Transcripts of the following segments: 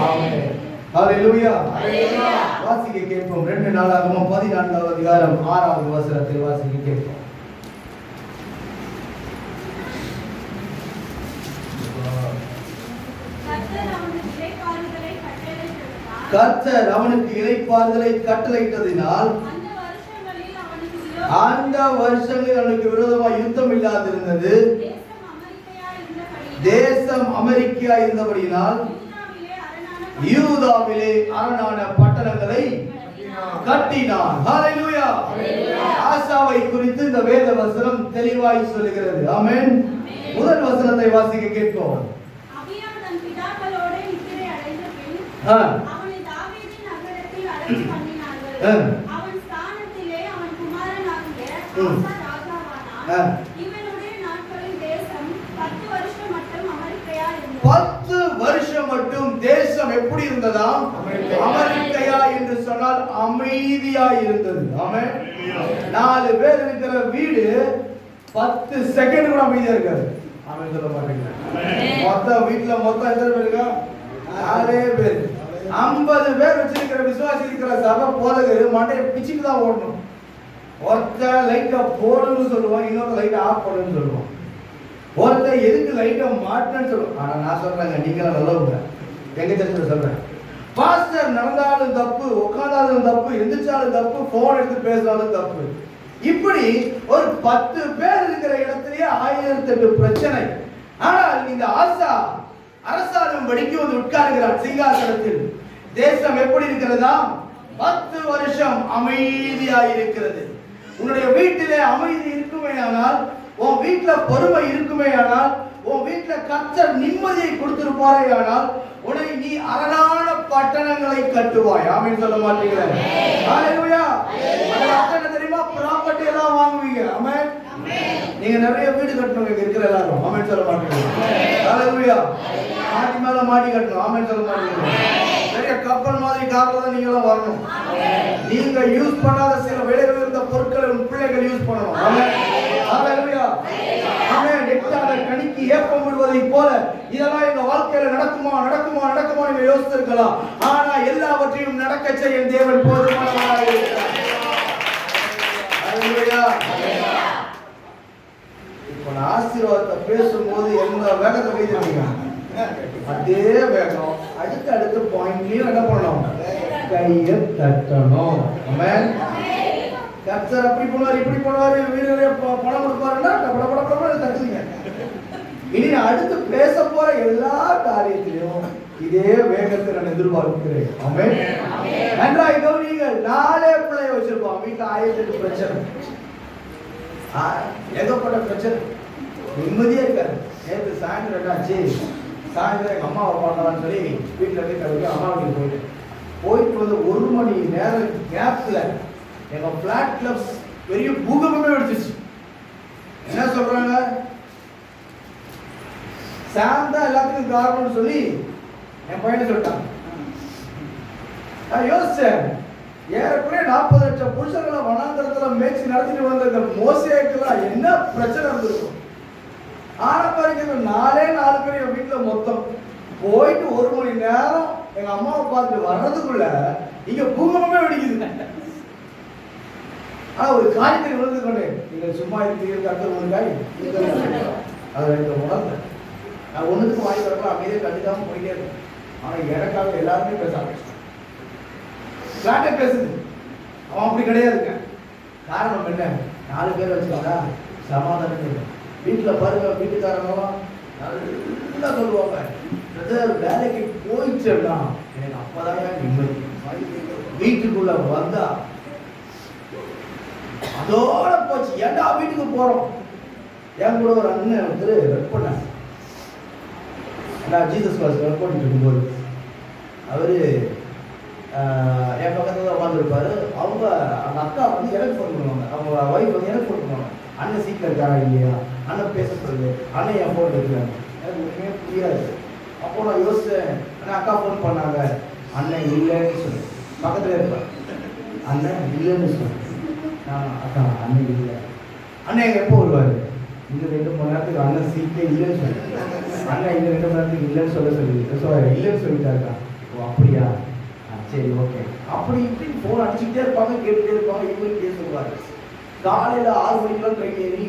ஆமென். ஹalleluya. வாசிக்க கேட்போம். 2 நாளாகமம் 14வது அதிகாரம் 6வது வசனத்தை வாசிக்க கேட்போம். கர்த்தர் அவனுக்கு இளைப்பாறுதலை கட்டளையிட்டதினால் அந்த வருஷங்களில் அவனுக்கு விரோதமாக யுத்தம் இல்லாதிருந்தது. தேசம் அமெரிக்கா இருந்தபடியினால் யூதாவிலே அரணான பட்டணங்களை கட்டினான். ஹalleluya. ஆசாவை குறித்து இந்த வேத வசனம் தெளிவாய் சொல்லுகிறது. ஆமென். முதல் வசனத்தை வாசிக்க கேட்போம். அபியா தன் பிதாக்களோடு நித்திரை அடைந்த பின் அவனை தாவீதின் நகரத்தில் அடக்கம் பண்ணினார்கள். அவன் ஸ்தானத்திலே அவன் குமாரனாகிய ஆசா ராஜாவானான். இவனுடைய நாட்களில் தேசம் 10 வருஷம் மட்டும் அமெரிக்கையா இருந்தது. 10 வருஷம் மட்டும் தேசம் எப்படி இருந்ததாம்? அமெரிக்கையா என்று சொன்னால் அமைதியா இருந்தது. ஆமென். 4 பேர் இருக்கிற வீடு 10 செகண்ட் கூட அமைதியா இருக்காது. ஆமென் சொல்ல மாட்டீங்க. மொத்தம் வீட்ல மொத்தம் எத்தனை பேர் இருக்கா? 4 பேர். 50 பேர் வச்சிருக்கிற விசுவாசி இருக்கிற சபை போதகர் மண்டைய பிச்சுக்கு தான் ஓடணும். ஒருத்தர் லைட்டை போடுன்னு சொல்லுவான், இன்னொரு லைட்டை ஆஃப் பண்ணுன்னு சொல்லுவான். ஒருத்தர் எதுக்கு லைட்டை மாட்டேன்னு சொல்லுவான். ஆனா நான் சொல்றேங்க, நீங்களும் நல்லவங்க, எங்க தெரிஞ்சு சொல்றேன். பாஸ்டர் நடந்தாலும் தப்பு, உட்கார்ந்தாலும் தப்பு, எந்திரிச்சாலும் தப்பு, போன் எடுத்து பேசினாலும் தப்பு. இப்படி ஒரு 10 பேர் இருக்கிற இடத்திலேயே 1008 பிரச்சனை. ஆனால் இந்த ஆசா அரசாங்கம் படிக்க வந்து உட்கார்கிறார் சிங்காசனத்தில். தேசம் எப்படி இருக்கிறதா? 10 வருஷம் அமைதியா இருக்கிறது. உன்னுடைய வீட்டிலே அமைதி இருக்குமே ஆனால், உன் வீட்டுல பொறுமை இருக்குமே ஆனால், உன் வீட்டுல கர்த்தர் நிம்மதியை கொடுத்திருப்பாரே ஆனால், உன்னை நீ அரணான பட்டணங்களை கட்டுவாய். ஆமென் சொல்ல மாட்டீங்களா? ஹalleluya. அது அத்தனை தெரியுமா? ப்ராப்பர்ட்டி எல்லாம் வாங்குவீங்க. ஆமென். நீங்க நிறைய வீடு கட்டணும் இங்க இருக்கிற எல்லாரும். ஆமென் சொல்ல மாட்டீங்களா? ஹalleluya. மாடி மேல மாடி கட்டணும். ஆமென் சொல்ல மாட்டீங்களா? நிறைய கப்பல் மாதிரி கார்ல தான் நீங்க எல்லாம் வரணும். நீங்க யூஸ் பண்ணாத சில விலை உயர்ந்த பொருட்களை உங்க பிள்ளைகள் யூஸ் பண்ணணும். ஆமென். ஹalleluya. ஆமென். எட்டாத கனிக்கு ஏப்பம் விடுவதை போல இதெல்லாம் எங்க வாழ்க்கையில நடக்குமா நடக்குமா நடக்குமா நீங்க யோசிச்சிருக்கலாம். ஆனா எல்லாவற்றையும் நடக்க செய்ய தேவன் போதுமானவராக இருக்கிறார். ஹalleluya. இப்போ நான் ஆசீர்வாதத்தை பேசும்போது எந்த வேகத்தை பேசுறீங்க? அதே வேகம் அடுத்த பாயிண்ட்லயும் என்ன பண்ணணும்? கையை தட்டணும். ஆமென். கர்த்தர் அப்படி பண்ணுவார், இப்படி பண்ணுவார், வீரரே பணம் கொடுப்பாருன்னா பட தட்டுவீங்க. இனி அடுத்து பேச போற எல்லா காரியத்திலும் இதே வேகத்தை நான் எதிர்பார்க்கிறேன். ஆமென். நன்றாய் கவனியுங்கள். 4 பிள்ளைய வச்சிருப்போம் வீட்டுல. 1008 பிரச்சனை, ஏகப்பட்ட பிரச்சனை, நிம்மதியே இருக்காது. நேற்று சாயந்தரம் என்னாச்சு? சாயந்தரம் எங்க அம்மாவை பார்க்கலான்னு சொல்லி வீட்டுல இருந்து கிளம்பி அம்மா வீட்டுக்கு போயிட்டு வந்து 1 மணி நேரம் கேப்ல எங்க பிளாட்ல பெரிய பூகம்பமே வெடிச்சிச்சு. என்ன சொல்றாங்க? சாம் தான் எல்லாத்துக்கும் காரணம்னு சொல்லி என் பையனை சொல்லிட்டாங்க. நான் யோசிச்சேன், ஏறக்குறைய 40 லட்சம் புருஷர்களை வனாந்தரத்துல மேய்ச்சி நடத்திட்டு வந்த இந்த மோசேக்கெல்லாம் என்ன பிரச்சனை இருந்திருக்கும்? ஆரம்பம் 4 பேர் என் வீட்டுல மொத்தம் போயிட்டு 1 மணி நேரம் எங்க அம்மாவை பார்த்துட்டு வர்றதுக்குள்ள இங்க பூகம்பமே வெடிக்குது. ஆனா ஒரு காரியத்தை உணர்ந்து கொண்டேன். நீங்க சும்மா இருக்கிறீர்கள், கர்த்தர் உங்களுக்காய் அதை உணர்ந்தேன். நான் ஒண்ணுக்கு வாங்கி வரப்ப அமைதியை கண்டுக்காம போயிட்டே இருக்கேன். ஆனா எனக்காக எல்லாருமே பேச ஆரம்பிச்சிட்டான். பிளாட்டே பேசுது. அவன் அப்படி கிடையாதுங்க. காரணம் என்ன? 4 பேர் வச்சுக்கோங்க, சமாதானம் இல்லை. வீட்டுல பாருங்க, வீட்டுக்காரங்களாம் நல்லா சொல்லுவாங்க, வேலைக்கு போயிடுச்சேன்னா எனக்கு அப்பதான் நிம்மதி. வீட்டுக்குள்ள வந்தா அதோட போச்சு. ஏன்டா வீட்டுக்கு போறோம்? என் கூட ஒரு அண்ணன் ஒருத்தர் ஒர்க் பண்ணாங்க. நான் ஜீசஸ் கிளாஸ் ஒர்க் பண்ணிட்டு இருக்கும்போது அவரு என் பக்கத்துல தான் உட்காந்துருப்பாரு. அவங்க அந்த அக்கா வந்து எனக்கு ஃபோன் பண்ணுவாங்க, அவங்க ஒய்ஃப் வந்து எனக்கு ஃபோன் பண்ணுவாங்க. அண்ணன் சீக்கிரம் இருக்காரா இல்லையா, அண்ணன் பேச சொல்லுது, அண்ணன் என் ஃபோன் இருக்கிறாங்க. எனக்கு ஒன்றுமே புரியாது. அப்போ நான் யோசிச்சேன், அண்ணன் அக்கா ஃபோன் பண்ணாங்க, அண்ணன் இல்லைன்னு சொல்லு. பக்கத்துல இருப்பேன், அண்ணன் இல்லைன்னு சொல்லு. அக்கா அண்ணன் இல்லை. அண்ணன் எங்க எப்போ வருவாரு? இன்னும் 2 மணி நேரத்துக்கு அண்ணன் சீக்கிரம் இல்லைன்னு சொல்லு. அண்ணன் இன்னும் 2 மணி நேரத்துக்கு இல்லைன்னு சொல்ல சொல்லி இல்லைன்னு சொல்லிட்டாருக்கா. அப்படியா, சரி ஓகே, அப்படி இப்படி போன் அடிச்சுக்கிட்டே இருப்பாங்க, கேட்டுட்டே இருப்பாங்க. இவங்க பேசுவாரு. காலையில 6 மணிக்கெல்லாம் ட்ரெயின் ஏறி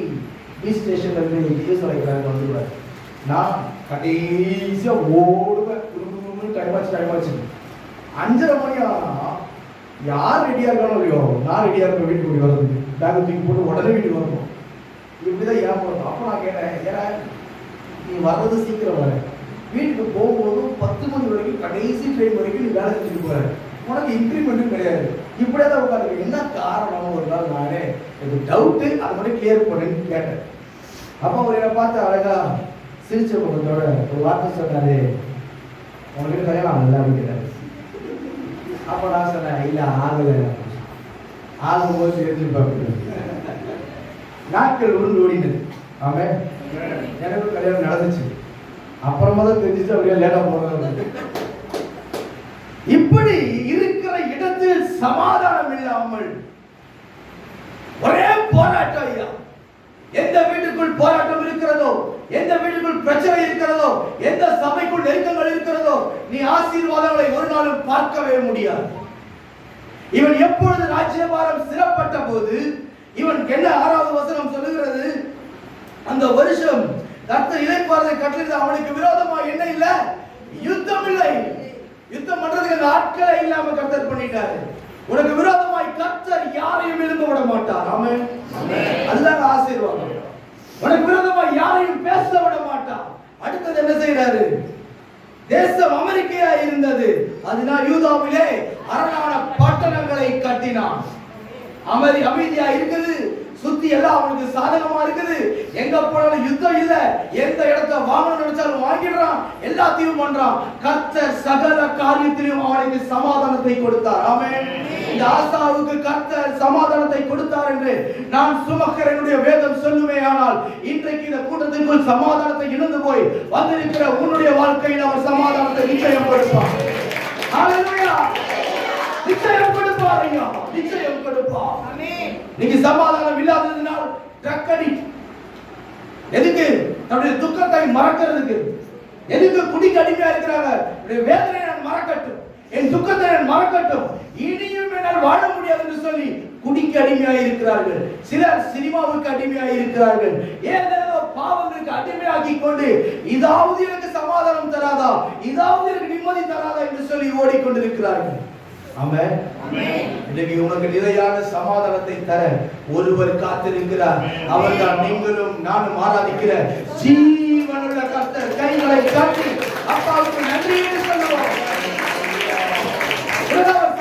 பீச் ஸ்டேஷன்ல இருந்து டிஎஸ் வரைக்கிறாங்க வந்துடுவாரு. நான் கடைசியா ஓடுவேன். டைம் ஆச்சு 5:30 மணி ஆனா யார் ரெடியா இருக்கானோ இல்லையோ, நான் ரெடியா இருப்பேன் வீட்டுக்கு போய் வர்றதுக்கு. பேக் தூக்கி போட்டு உடனே வீட்டுக்கு வரணும். இப்படிதான் ஏன் போறோம். அப்போ நான் கேட்டேன், ஏன்னா நீ வர்றது சீக்கிரம் வர, வீட்டுக்கு போகும்போது 10 மணி வரைக்கும் கடைசி ட்ரெயின் வரைக்கும் நீ வேலை செஞ்சுட்டு போற, உனக்கு இன்க்ரிமெண்ட்டும் கிடையாது, இப்படியே தான் உட்காந்து என்ன காரணம்? ஒரு நாள் நானே எனக்கு டவுட்டு, அதை மட்டும் கிளியர் பண்ணேன்னு கேட்டேன். அப்போ அவர் என்னை பார்த்து அழகா சிரிச்ச முகத்தோட ஒரு வார்த்தை சொன்னாரு, உனக்கு கல்யாணம் ஆகல அப்படிங்கிறாரு. அப்போ நான் சொன்னேன், இல்லை ஆகலை, ஆகும்போது தெரிஞ்சுப்பாங்க. நாட்கள் உருண்டு ஓடினது. ஆமே, எனக்கு கல்யாணம் நடந்துச்சு. அப்புறமா தான் தெரிஞ்சிச்சு அப்படியே லேட்டா போறது. இப்படி இருக்கிற இடத்தில் சமாதானம் இல்லாமல் ஒரே போராட்டம். ஐயா, எந்த வீட்டுக்குள் போராட்டம் இருக்கிறதோ, எந்த வீட்டுக்குள் பிரச்சனை இருக்கிறதோ, எந்த சபைக்குள் நெருக்கங்கள் இருக்கிறதோ, நீ ஆசீர்வாதங்களை ஒரு நாளும் பார்க்கவே முடியாது. இவன் எப்பொழுது ராஜ்யபாரம் சிறப்பட்ட போது இவன் என்ன 6வது வசனம் சொல்லுகிறது, அந்த வருஷம் கர்த்தர் இளைப்பாறுதலை கட்டளையிட்டு அவனுக்கு விரோதமா என்ன இல்ல, யுத்தம் இல்லை. யுத்தம் பண்றதுக்கு ஆட்களே இல்லாம கர்த்தர் பண்ணிட்டாரு. உனக்கு விரோதமாய் கர்த்தர் யாரையும் எழும்ப விட மாட்டார். ஆமென். அதுதான் ஆசீர்வாதம். உனக்கு விரோதமாய் யாரையும் பேச விட மாட்டார். அடுத்தது என்ன செய்யறாரு? தேசம் அமெரிக்கையா இருந்தது, அதனால் யூதாவிலே அரணான பட்டணங்களை கட்டினான். அமைதியா இருக்குது, சுத்தி எல்லாம் அவனுக்கு சாதகமா இருக்குது. எங்க போனாலும் யுத்தம் இல்ல, எந்த இடத்தை வாங்கணும் நினைச்சாலும் வாங்கிடுறான், எல்லாத்தையும் பண்றான். கர்த்தர் சகல காரியத்திலும் அவனுக்கு சமாதானத்தை கொடுத்தார். ஆமென். இந்த ஆசாவுக்கு கர்த்தர் சமாதானத்தை கொடுத்தார் என்று நான் சுமக்கிற என்னுடைய வேதம் சொல்லுமே. ஆனால் இன்றைக்கு இந்த கூட்டத்திற்குள் சமாதானத்தை இழந்து போய் வந்திருக்கிற உன்னுடைய வாழ்க்கையில் அவர் சமாதானத்தை நிச்சயம் கொடுப்பார். ஹல்லேலூயா. நிச்சயம் கொடுப்பார். ஐயா, நிச்சயம் கொடுப்பார். ஆமென். நீங்க சமாதானம் இல்லாததினால் டக்கடி எதுக்கு? தன்னுடைய துக்கத்தை மறக்கிறதுக்கு. எதுக்கு குடிக்கு அடிமையா இருக்கிறாங்க? வேதனை நான் மறக்கட்டும், என் துக்கத்தை நான் மறக்கட்டும், இனியும் என்னால் வாழ முடியாது என்று சொல்லி குடிக்கு அடிமையாக இருக்கிறார்கள். சிலர் சினிமாவுக்கு அடிமையாக இருக்கிறார்கள். ஏதேதோ பாவங்களுக்கு அடிமையாகி கொண்டு இதாவது எனக்கு சமாதானம் தராதா, இதாவது எனக்கு நிம்மதி தராதா என்று சொல்லி ஓடிக்கொண்டிருக்கிறார்கள். ஆமென். இன்னைக்கு உனக்கு நிலையான சமாதானத்தை தர ஒருவர் காத்திருக்கிறார். அவர்தான் நீங்களும் நானும் ஆராதிக்கிற ஜீவனுள்ள கர்த்தர். கைகளை தட்டி அப்பாவுக்கு நன்றி சொல்லுவோம்.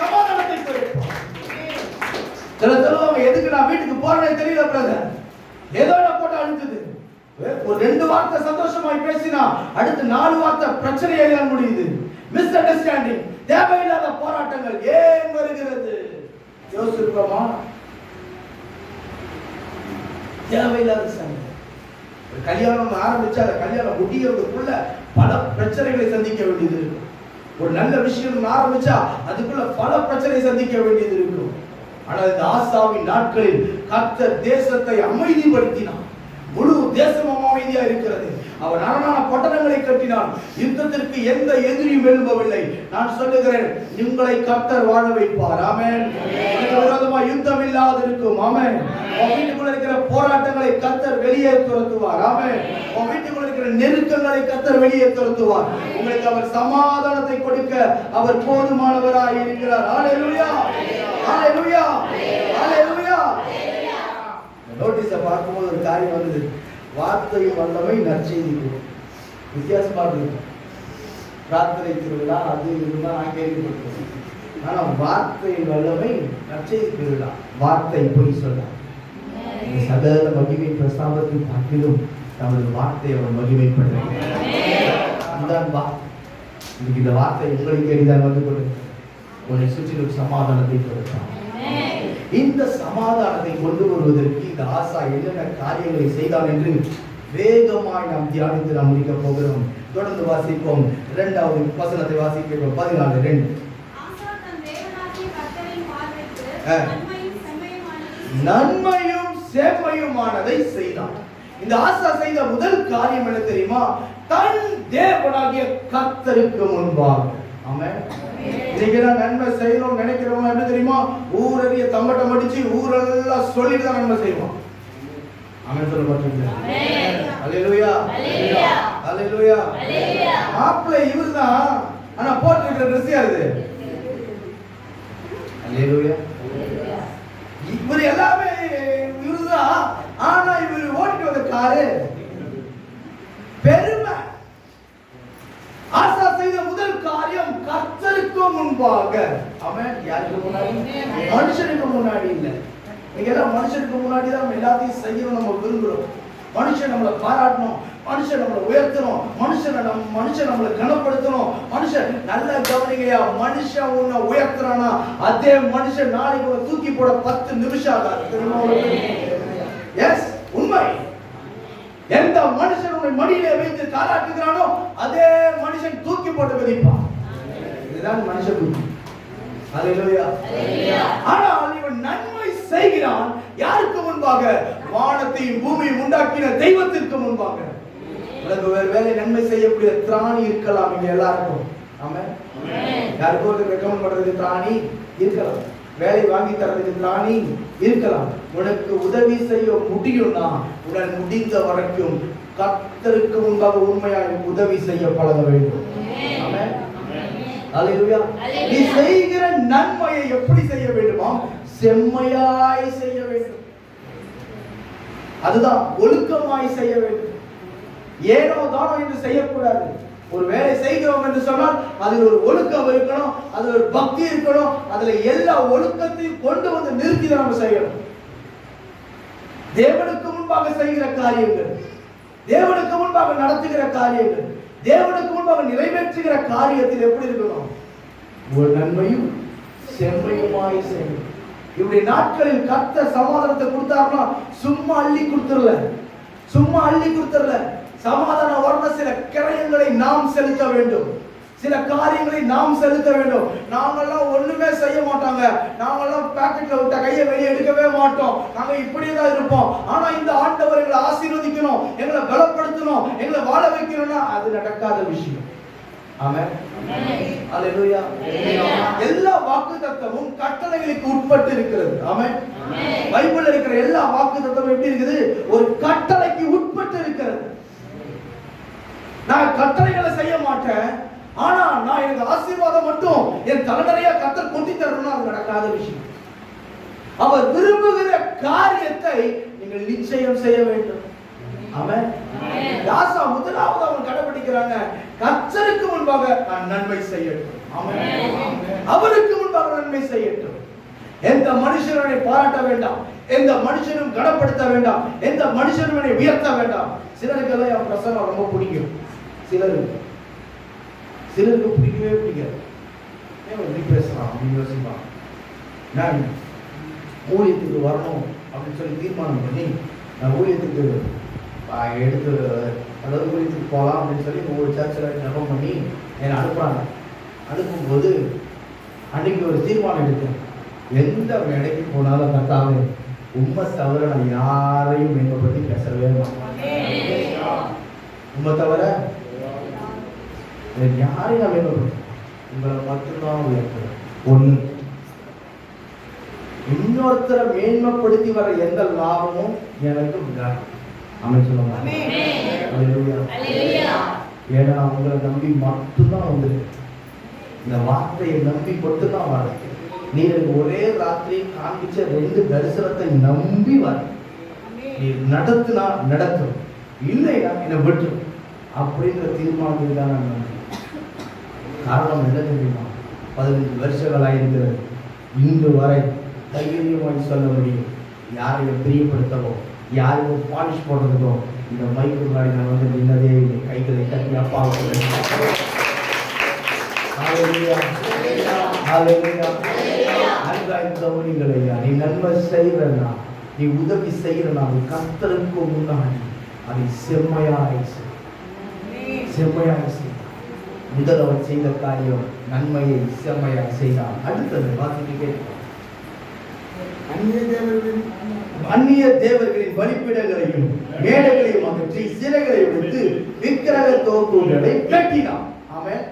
சமாதானத்தை கொடுப்போம். சில சொல்லுவாங்க, எதுக்கு நான் வீட்டுக்கு போறேன்னு தெரியல பிரதர், ஏதோ நான் போட்டு அழுத்துது. ஒரு 2 வார்த்தை சந்தோஷமாய் பேசினா அடுத்து 4 வார்த்தை பிரச்சனையாக முடியுது. மிஸ் அண்டர்ஸ்டாண்டிங், தேவையில்லாத போராட்டங்கள் ஏன் வருகிறது? யோசிக்கிறோமா? தேவையில்லாத சண்டை. கல்யாணம் ஆரம்பிச்சா அந்த கல்யாணம் முடிகிறதுக்குள்ள பல பிரச்சனைகளை சந்திக்க வேண்டியது இருக்கும். ஒரு நல்ல விஷயம் ஆரம்பிச்சா அதுக்குள்ள பல பிரச்சனை சந்திக்க வேண்டியது இருக்கும். ஆனால் இந்த ஆசாவின் நாட்களில் கர்த்தர் தேசத்தை அமைதிப்படுத்தினான். முழு தேசமும் அமைதியா இருக்கிறது. அவன் அரணான பட்டணங்களை கட்டினான். யுத்தத்திற்கு எந்த எதிரியும் எழும்பவில்லை. நான் சொல்லுகிறேன், உங்களை கர்த்தர் வாழ வைப்பார். ஆமென். விரோதமா யுத்தம் இல்லாது இருக்கும். ஆமென். உன் வீட்டுக்குள்ள இருக்கிற போராட்டங்களை கர்த்தர் வெளியே துரத்துவார். ஆமென். உன் வீட்டுக்குள்ள இருக்கிற நெருக்கங்களை கர்த்தர் வெளியே துரத்துவார். உங்களுக்கு அவர் சமாதானத்தை கொடுக்க அவர் போதுமானவராய் இருக்கிறார். ஹல்லேலூயா, ஹல்லேலூயா, ஹல்லேலூயா. நோட்டீஸை பார்க்கும்போது ஒரு காரியம் வந்தது, வார்த்தை வல்லமை நற்செய்தி. வித்தியாசமா இருக்கு. பிரார்த்தனை திருவிழா அது இதுதான் நான் கேள்விப்பட்டேன். ஆனா வார்த்தையின் வல்லமை நற்செய்தி திருவிழா. வார்த்தை பொய் சொல்ல சகல மகிமை பிரஸ்தாபத்தை பார்க்கிலும் நமது வார்த்தை அவர் மகிமைப்படுகிறார். இன்னைக்கு இந்த வார்த்தை உங்களுக்கு எளிதாக வந்து கொடுக்க உங்களை சுற்றிலும் சமாதானத்தை கொடுத்தார். இந்த சமாதானத்தை கொண்டு வருவதற்கு இந்த ஆசா என்னென்ன காரியங்களை செய்தான் என்று வேகமாய் நாம் தியானித்து நாம் முடிக்க போகிறோம். தொடர்ந்து வாசிப்போம். 2வது வசனத்தை வாசிக்கிறோம். 14:2. நன்மையும் செம்மையுமானதை செய்தான். இந்த ஆசா செய்த முதல் காரியம் என்ன தெரியுமா? தன் தேவனாகிய கர்த்தருக்கு முன்பாக. ஆமென். இன்னைக்கு நன்மை செய்யணும் நினைக்கிறவங்க எப்படி தெரியுமா? ஊரறிய தம்பட்டம் அடிச்சு ஊரெல்லாம் சொல்லிட்டு தான் நன்மை செய்வோம். ஆமென் சொல்ல மாட்டீங்களா? அல்லேலூயா அல்லேலூயா. மாப்பிள்ளை இவர்தான், ஆனா போட்டுக்கிற ட்ரெஸ் யாருது? அல்லேலூயா. இவர் எல்லாமே இவர்தான், ஆனா இவர் ஓட்டிட்டு வந்த காரு பெருமை. ஆசா செய்த முதல் காரியம் கர்த்தருக்கு முன்பாக. ஆமென். யாருக்கு முன்னாடி? மனுஷனுக்கு முன்னாடி இல்ல. நீங்க எல்லாம் மனுஷனுக்கு முன்னாடி தான் எல்லாத்தையும் செய்யணும் நம்ம விரும்புறோம். மனுஷன் நம்மளை பாராட்டணும், மனுஷன் நம்மளை உயர்த்தணும், மனுஷன் நம்மளை கனப்படுத்தணும். மனுஷன் நல்ல கவனிங்கயா, மனுஷன் உன்னை உயர்த்துறானா அதே மனுஷன் நாளைக்கு தூக்கி போட 10 நிமிஷம் ஆகாது. எஸ், உண்மை. எந்த மனுஷன் உன்னை மடியிலே வைத்து தாளாட்டுகிறானோ அதே மனுஷன் தூக்கி போட்டு விதிப்பான். இதுதான் மனுஷ புத்தி. அல்லேலூயா. ஆனால் இவன் நன்மை செய்கிறான் யாருக்கு முன்பாக? வானத்தையும் பூமியையும் உண்டாக்கின தெய்வத்திற்கு முன்பாக. உனக்கு வேறு வேலை நன்மை செய்யக்கூடிய திராணி இருக்கலாம் இங்க எல்லாருக்கும். ஆமென். யாருக்கும் ஒரு ரெக்கமெண்ட் பண்றதுக்கு திராணி இருக்கலாம், வேலை வாங்கி தரதுக்கு திராணி இருக்கலாம். உனக்கு உதவி செய்ய முடியும்னா உடன் முடிந்த வரைக்கும் கர்த்தருக்கு முன்பாக உண்மையாக உதவி செய்ய பழக வேண்டும். ஆமென். அல்லேலூயா. நீ செய்கிற நன்மையை எப்படி செய்ய வேண்டுமா? செம்மையாய் செய்ய வேண்டும். அதுதான் ஒழுக்கமாய் செய்ய வேண்டும். ஏனோ தானோ என்று செய்யக்கூடாது. ஒரு வேலை செய்கிறோம் என்று சொன்னால் அதில் ஒரு ஒழுக்கம் இருக்கணும், அதில் ஒரு பக்தி இருக்கணும். அதுல எல்லா ஒழுக்கத்தையும் கொண்டு வந்து நிறுத்தி தான் நம்ம செய்யணும். தேவனுக்கு முன்பாக செய்கிற காரியங்கள், தேவனுக்கு முன்பாக நடத்துகிற காரியங்கள், தேவனுக்கு முன்பாக நிறைவேற்றுகிற காரியத்தில் எப்படி இருக்கணும்? ஒரு நன்மையும் செம்மையுமாய் செய்யணும். இவருடைய நாட்களில் கர்த்தர் சமாதானத்தை கொடுத்தாருன்னா சும்மா அள்ளி கொடுத்துடல, சும்மா அள்ளி கொடுத்துடல. சமாதானம் வரணும், சில கிரயங்களை நாம் செலுத்த வேண்டும், சில காரியங்களை நாம் செலுத்த வேண்டும். நாங்கெல்லாம் ஒண்ணுமே செய்ய மாட்டாங்க, நாங்கெல்லாம் பாக்கெட்ல விட்ட கையை வெளியே எடுக்கவே மாட்டோம், நாங்க இப்படியே தான் இருப்போம். ஆனா இந்த ஆண்டவர் எங்களை ஆசீர்வதிக்கணும், எங்களை பலப்படுத்தணும், எங்களை வாழ வைக்கணும்னா அது நடக்காத விஷயம். ஆமென். அல்லேலூயா. எல்லா வாக்குத்தத்தமும் கட்டளைகளுக்கு உட்பட்டு இருக்கிறது. ஆமென். பைபிள்ல இருக்கிற எல்லா வாக்குத்தத்தமும் எப்படி இருக்குது? ஒரு கட்டளைக்கு உட்பட்டு இருக்கிறது. நான் கட்டளைகளை செய்ய மாட்டேன், ஆனா நான் எனக்கு ஆசீர்வாதம் மட்டும் என் தலைநறையா கர்த்தர் கொண்டு தரணும்னா அது நடக்காத விஷயம். அவர் விரும்புகிற காரியத்தை நீங்கள் நிச்சயம் செய்ய வேண்டும். ஆமென். யாசா முதலாவது அவன் கடைபிடிக்கிறாங்க, கர்த்தருக்கு முன்பாக நான் நன்மை செய்யட்டும். ஆமென். அவருக்கு முன்பாக நன்மை செய்யட்டும். எந்த மனுஷனை பாராட்ட வேண்டாம், எந்த மனுஷனும் கனப்படுத்த வேண்டாம், எந்த மனுஷனும் என்னை உயர்த்த வேண்டாம். சிலருக்கெல்லாம் என் பிரசங்கம் ரொம்ப பிடிக்கும், சிலருக்கு பிடிக்கவே பிடிக்காது. ஏன் எப்படி பேசலாம் அப்படின்னு யோசிப்பாங்க. நான் ஊழியத்துக்கு வரணும் அப்படின்னு சொல்லி தீர்மானம் பண்ணி நான் ஊழியத்துக்கு எடுத்து, அதாவது ஊழியத்துக்கு போகலாம் அப்படின்னு சொல்லி ஒவ்வொரு சர்ச்சில் ஜெபம் பண்ணி என்னை அனுப்புகிறாங்க. அனுப்பும்போது அன்னைக்கு ஒரு தீர்மானம் எடுத்தேன், எந்த மேடைக்கு போனாலும் கர்த்தாவே உம்மை தவிர நான் யாரையும் என்னை பற்றி பேசவே மாட்டேன். உம்மை தவிர யாரையும் நான் வேணும், உங்களை மட்டும்தான் உயர்த்துறேன். ஒண்ணு, இன்னொருத்தரை மேன்மைப்படுத்தி வர எந்த லாபமும் எனக்கு உண்டாகும். அமைச்சர் ஏன்னா உங்களை நம்பி மட்டும்தான் வந்து இந்த வார்த்தையை நம்பி மட்டும்தான் வர. நீ ஒரே ராத்திரி காண்பிச்ச 2 தரிசனத்தை நம்பி வர. நீ நடத்துனா நடத்தும், இல்லையா என்னை விட்டு அப்படின்ற தீர்மானத்தில் தான் நான் நம்பி. காரணம் என்ன தெரியுமா? 15 வருஷங்களாக இருக்கிறது. இன்று வரை தைரியமாய் சொல்ல முடியும், யாரையும் பிரியப்படுத்தவோ யாரையும் பாலிஷ் போடுறதுக்கோ இந்த மைக்கு முன்னாடி நான் வந்து நின்னதே கைகளை கட்டி அப்பாவுக்கு நீ நன்மை செய்யறனா, நீ உதவி செய்யறனா, கர்த்தருக்கு முன்னாடி அதை செம்மையாய் செய். முதல் அவர் செய்த காரியம் நன்மையை செம்மையாய் செய்தார். அடுத்தது வாசிக்க, அந்நிய தேவர்களின் பலிபீடங்களையும் மேடைகளையும் அகற்றி சிலைகளை எடுத்து விக்கிரக தோப்புகளை கட்டினான். ஆமென்.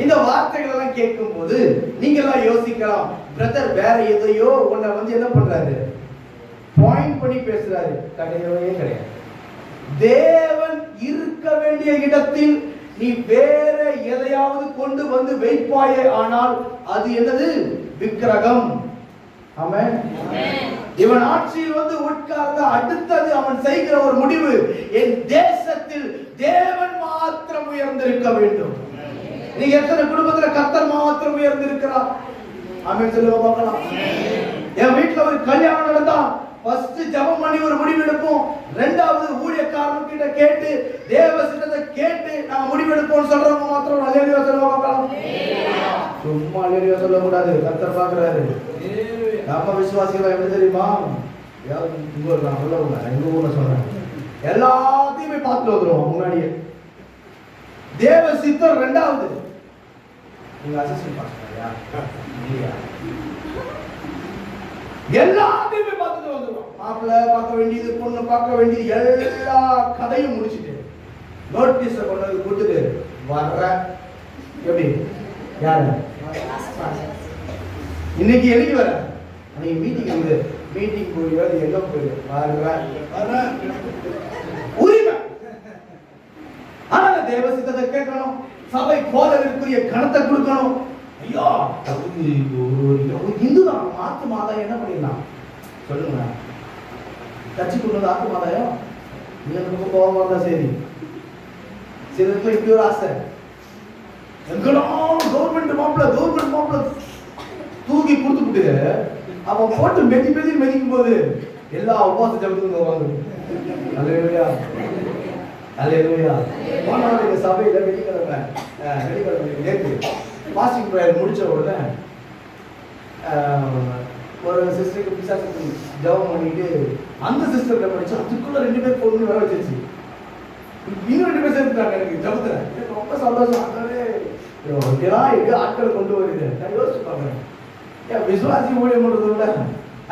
இந்த வார்த்தைகள் எல்லாம் கேட்கும் போது நீங்க எல்லாம் யோசிக்கலாம், பிரதர் வேற எதையோ உன்னை என்ன பண்றாரு, பாயிண்ட் பண்ணி பேசுறாரு. கிடையவே கிடையாது. தேவன் இருக்க வேண்டிய இடத்தில் நீ வேற எதையாவது கொண்டு வந்து வைப்பாயே ஆனால் அது என்னது? விக்கிரகம். ஆமென். இவன் ஆட்சியில் உட்கார்ந்த அடுத்தது அவன் செய்கிற ஒரு முடிவு, என் தேசத்தில் தேவன் மாத்திரம் உயர்ந்திருக்க வேண்டும். நீங்க எத்தனை குடும்பத்துல கர்த்தர் மாத்திரம் உயர்ந்திருக்கிறார்? ஆமென் சொல்லுங்க பார்க்கலாம். என் வீட்டுல ஒரு கல்யாணம் நடந்தா ஃபர்ஸ்ட் ஜெபம் பண்ணி ஒரு முடிவு எடுப்போம். இரண்டாவது ஊழியக்காரன் கிட்ட கேட்டு தேவ சித்தத்தை கேட்டு நாம முடிவு எடுப்போம் சொல்றவங்க மாத்திரம் அல்லேலூயா சொல்லுங்க பார்க்கலாம். சும்மா அல்லேலூயா சொல்ல கூடாது, கர்த்தர் பார்க்கறாரு. நம்ம விசுவாசிகள் எப்படி தெரியுமா? நான் சொல்லுவேன், எங்க ஊர்ல சொல்றேன், எல்லாத்தையுமே பார்த்துட்டு வந்துருவோம் முன்னாடியே. தேவ சித்தம் இரண்டாவது. நீங்க அசிஸ்டன்ட் பாஸ்டர்யா இல்லையா? எல்லாத்தையுமே பார்த்துட்டு வந்துருவோம். மாப்பிள்ளை பார்க்க வேண்டியது, பொண்ணு பார்க்க வேண்டியது, எல்லா கதையும் முடிச்சுட்டு நோட்டீஸ கொண்டு வந்து கொடுத்துட்டு வர்ற எப்படி யாரு இன்னைக்கு எழுதி வர அன்னைக்கு மீட்டிங் வந்து மீட்டிங் போய் எங்க போய் வர்ற உரிமை. ஆனா தேவ சித்தத்தை கேட்கணும், சபை போதகருக்குரிய கணத்தை கொடுக்கணும். ஐயோ இந்து தான் ஆத்து மாதாயம் என்ன பண்ணிடலாம் சொல்லுங்க, கட்சி கொண்டு ஆத்து மாதாயம் நீங்க போக தான் சரி. சிலருக்கு இப்படி ஒரு ஆசை, எங்கெல்லாம் கவர்மெண்ட் மாப்பிள்ள தூக்கி கொடுத்துட்டு அவன் போட்டு மெதிக்கும் போது எல்லா உபவாச ஜபத்துக்கும் வாங்க. அல்லேலூயா அல்லேலூயா. போன சபையில வெள்ளிக்கிழமை நேற்று பாஸ்டிங் ப்ரேயர் முடிச்ச உடனே ஒரு சிஸ்டருக்கு பிசாசுக்கு ஜெபம் பண்ணிட்டு அந்த சிஸ்டர்கிட்ட படிச்சு அதுக்குள்ள 2 பேர் பொண்ணு வர வச்சிருச்சு. இன்னும் 2 பேர் சேர்த்துட்டாங்க எனக்கு ஜபத்துல. எனக்கு ரொம்ப சந்தோஷம். அதனாலே இப்படிலாம் எங்க ஆட்களை கொண்டு வருது நான் யோசிச்சு பார்க்குறேன். ஏன் விசுவாசி ஊழியம் பண்றதை விட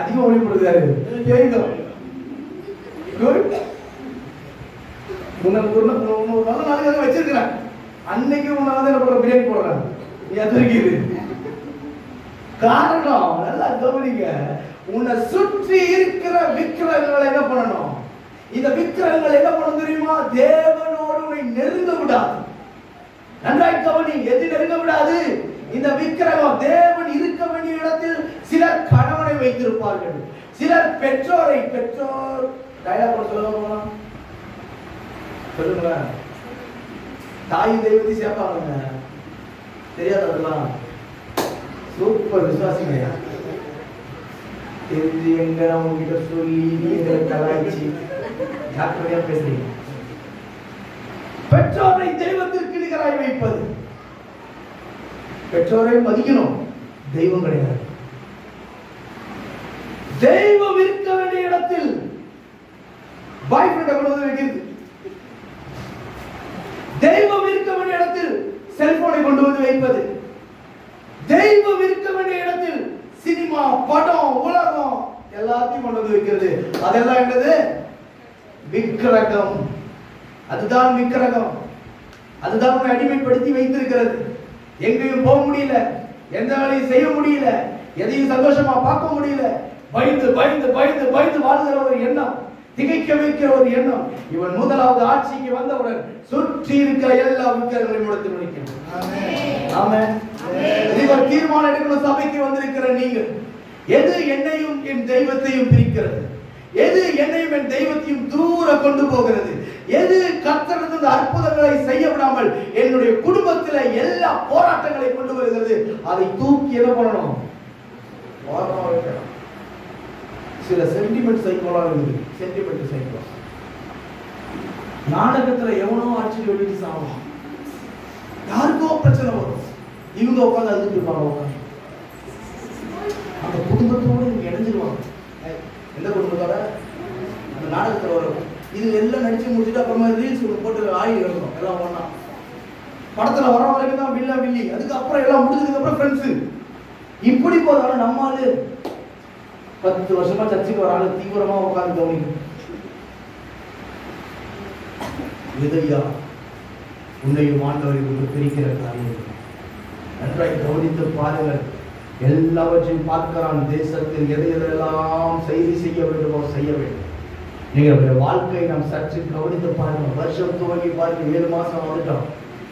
அதிகம் ஊழியம் பண்றாரு ஒரு நல்ல நாளைக்கு வச்சிருக்கிறேன். அன்னைக்கு உன்னால என்ன பண்ற பிரியாணி போடுறேன் எதிர்க்குது. காரணம் நல்லா கவனிங்க, உன்னை சுற்றி இருக்கிற விக்கிரகங்களை என்ன பண்ணணும்? இந்த விக்கிரகங்கள் என்ன பண்ணணும் தெரியுமா? தேவனோடு உன்னை நெருங்க விடாது. நன்றாய் கவனி, எது நெருங்க விடாது? இந்த விக்கிரகம் தேவன் இருக்க வேண்டிய இடத்தில் சிலர் கணவனை வைத்திருப்பார்கள், சிலர் பெற்றோர் டயலாக் சொல்லுங்க சொல்லுங்க தாய் தெய்வத்தை சேர்ப்பாங்க. தெரியாததெல்லாம் சூப்பர் விசுவாசிங்க. தெரிஞ்சு எங்க உங்ககிட்ட சொல்லி எங்களை கலாய்ச்சி ஜாக்கிரதையா பேசுறீங்க. பெற்றோரை தெய்வத்திற்கு நிகராய் வைப்பது. பெற்றோரை மதிக்கணும், தெய்வம் கிடையாது. தெய்வம் இருக்க வேண்டிய இடத்தில் பாய் ஃப்ரெண்டை கொண்டு வந்து வைக்கிறது. தெய்வம் இருக்க வேண்டிய இடத்தில் செல்போனை கொண்டு வந்து வைப்பது. தெய்வம் இருக்க வேண்டிய இடத்தில் சினிமா, படம், உலகம் எல்லாத்தையும் கொண்டு வந்து வைக்கிறது. அதெல்லாம் என்னது? விக்கிரகம். அதுதான் விக்கிரகம். அதுதான் உன்னை அடிமைப்படுத்தி வைத்திருக்கிறது. எங்கேயும் போக முடியல, எந்த வேலையும் செய்ய முடியல, எதையும் சந்தோஷமா பார்க்க முடியல. பயந்து பயந்து பயந்து பயந்து வாழ்கிற ஒரு எண்ணம், திகைக்க வைக்கிற ஒரு எண்ணம். இவன் முதலாவது ஆட்சிக்கு வந்தவுடன் சுற்றி இருக்கிற எல்லா விக்கிரகங்களையும் முடித்து முடிக்கணும். ஆமென். இவர் தீர்மானம் எடுக்கணும். சபைக்கு வந்திருக்கிற நீங்கள், எது என்னையும் என் தெய்வத்தையும் பிரிக்கிறது? எது என்னையும் என் தெய்வத்தையும் தூர கொண்டு போகிறது? எது கர்த்தரது அற்புதங்களை செய்ய விடாமல் என்னுடைய குடும்பத்தில் எல்லா போராட்டங்களை கொண்டு வருகிறது? அதை தூக்கி என்ன பண்ணணும்? சில சென்டிமெண்ட் சைக்கோலா இருக்குது. சென்டிமெண்ட் சைக்கோ நாடகத்துல எவனோ ஆட்சி வெளியிட்டு சாவான், யாருக்கோ பிரச்சனை வரும், இவங்க உட்காந்து அழுதுட்டு இருப்பாங்க. அந்த குடும்பத்தோடு இவங்க இணைஞ்சிருவாங்க. எந்த குடும்பத்தோட? அந்த நாடகத்துல வரும். இது எல்லாம் நடிச்சு முடிச்சுட்டு அப்புறமா ரீல்ஸ் போட்டு ஆகி இருக்கும் எல்லாம் ஒண்ணா. படத்துல வர வரைக்கும் தான் வில்ல வில்லி, அதுக்கப்புறம் எல்லாம் முடிஞ்சதுக்கு அப்புறம் ஃப்ரெண்ட்ஸு. இப்படி போதாலும் நம்மால 10 வருஷமா சர்ச்சுக்கு ஒரு ஆளு தீவிரமா உட்காந்து கவனிக்கும். இதையா உன்னையும் ஆண்டவரை கொண்டு பிரிக்கிற காரியம். நன்றாய் கவனித்து பாருங்கள். எல்லாவற்றையும் பார்க்கிறான். தேசத்தில் எதை எதெல்லாம் செய்தி செய்ய வேண்டுமோ செய்ய வேண்டும். நீங்களுடைய வாழ்க்கையை நாம் சற்று கவனித்து பாருங்க. வருஷம் துவங்கி பாருங்க, 7 மாசம் வந்துட்டோம்.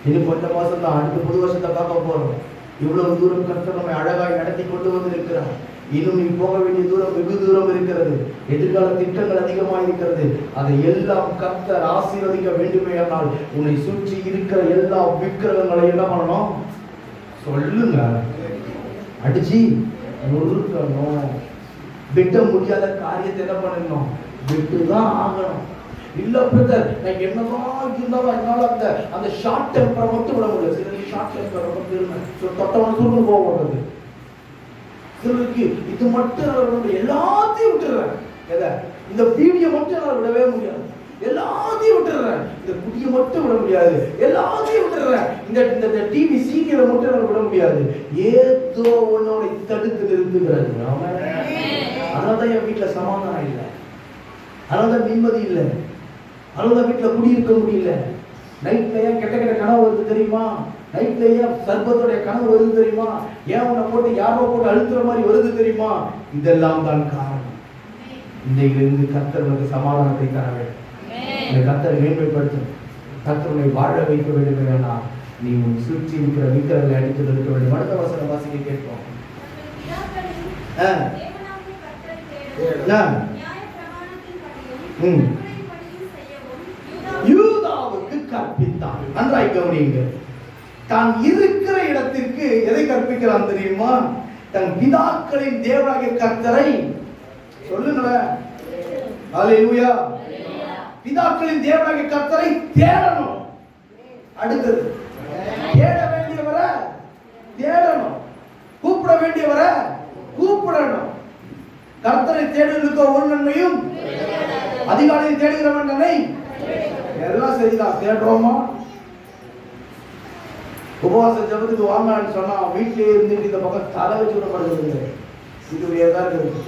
இன்னும் கொஞ்ச மாசம் தான், அடுத்த புது வருஷத்தை பார்க்க போறோம். இவ்வளவு தூரம் கர்த்தர் நம்மை அழகாய் நடத்தி கொண்டு வந்திருக்கிறார். இன்னும் நீ போக வேண்டிய தூரம் வெகு தூரம் இருக்கிறது. எதிர்கால திட்டங்கள் அதிகமாக இருக்கிறது. அதை எல்லாம் கர்த்தர் ஆசீர்வதிக்க வேண்டுமே ஆனால் உன்னை சுற்றி இருக்கிற எல்லா விக்கிரகங்களை என்ன பண்ணணும்? சொல்லுங்க, அடிச்சு நொறுக்கணும். விட்ட முடியாத காரியத்தை என்ன பண்ணணும்? விட்டுதான் ஆகணும். இல்ல பிரதர், நான் என்னதான் இருந்தாலும் என்னால அந்த ஷார்ட் டெம்பரை மட்டும் விட முடியாது. சிலருக்கு ஷார்ட் டெம்பரை மட்டும் தொட்டவன சுருங்க போகிறது. சிலருக்கு இது மட்டும் எல்லாத்தையும் விட்டுறேன். எதை? இந்த வீடியோ மட்டும் என்னால் விடவே முடியாது. எல்லாத்தையும் விட்டுறேன். இந்த குடியை மட்டும் விட முடியாது. எல்லாத்தையும் விட்டுறேன். இந்த டிவி சீரியலை மட்டும் என்னால் விட முடியாது. ஏதோ ஒன்னோட தடுத்து நிறுத்துகிறது. அதனால்தான் என் வீட்டுல சமாதானம் இல்லை. அதனால்தான் நிம்மதி இல்லை. அதனால்தான் வீட்டுல குடியிருக்க முடியல. நைட்ல ஏன் கெட்ட கெட்ட கனவு வருது தெரியுமா? நைட்ல ஏன் சர்பத்துடைய கனவு வருது தெரியுமா? ஏன் உன்னை போட்டு யாரோ போட்டு அழுத்துற மாதிரி வருது தெரியுமா? இதெல்லாம் தான் காரணம். இன்றையிலிருந்து கர்த்தர் உனக்கு சமாதானத்தை தர வேண்டும். இந்த கர்த்தரை மேன்மைப்படுத்தும். கர்த்தரை வாழ வைக்க வேண்டும். வேணா நீ உன் சுற்றி இருக்கிற விக்கிரங்களை அடித்து நிறுத்த வேண்டும். அடுத்த வசனம் வாசிக்க கேட்போம். யூதாவுக்கு கற்பித்தான். நன்றாய் கவனியுங்க. தான் இருக்கிற இடத்திற்கு எதை கற்பிக்கிறான் தெரியுமா? தன் பிதாக்களின் தேவனாகிய கர்த்தரை சொல்லுங்களேன். அல்லேலூயா. பிதாக்களின் தேவனாகிய கர்த்தரை தேடணும். அடுத்தது தேட வேண்டியவரை தேடணும். கூப்பிட வேண்டியவரை கூப்பிடணும். கர்த்தரை தேடுவதற்கு ஒரு நன்மையும் அதிகாலையில் தேடுகிறவன் நன்மை எல்லாம் சரிதான். தேடுறோமா? உபவாச ஜபத்துக்கு வாங்கன்னு சொன்னா வீட்டிலே இருந்துட்டு இந்த பக்கம் தலை வச்சு விடப்படுறது. இது ஏதாவது இருக்கு.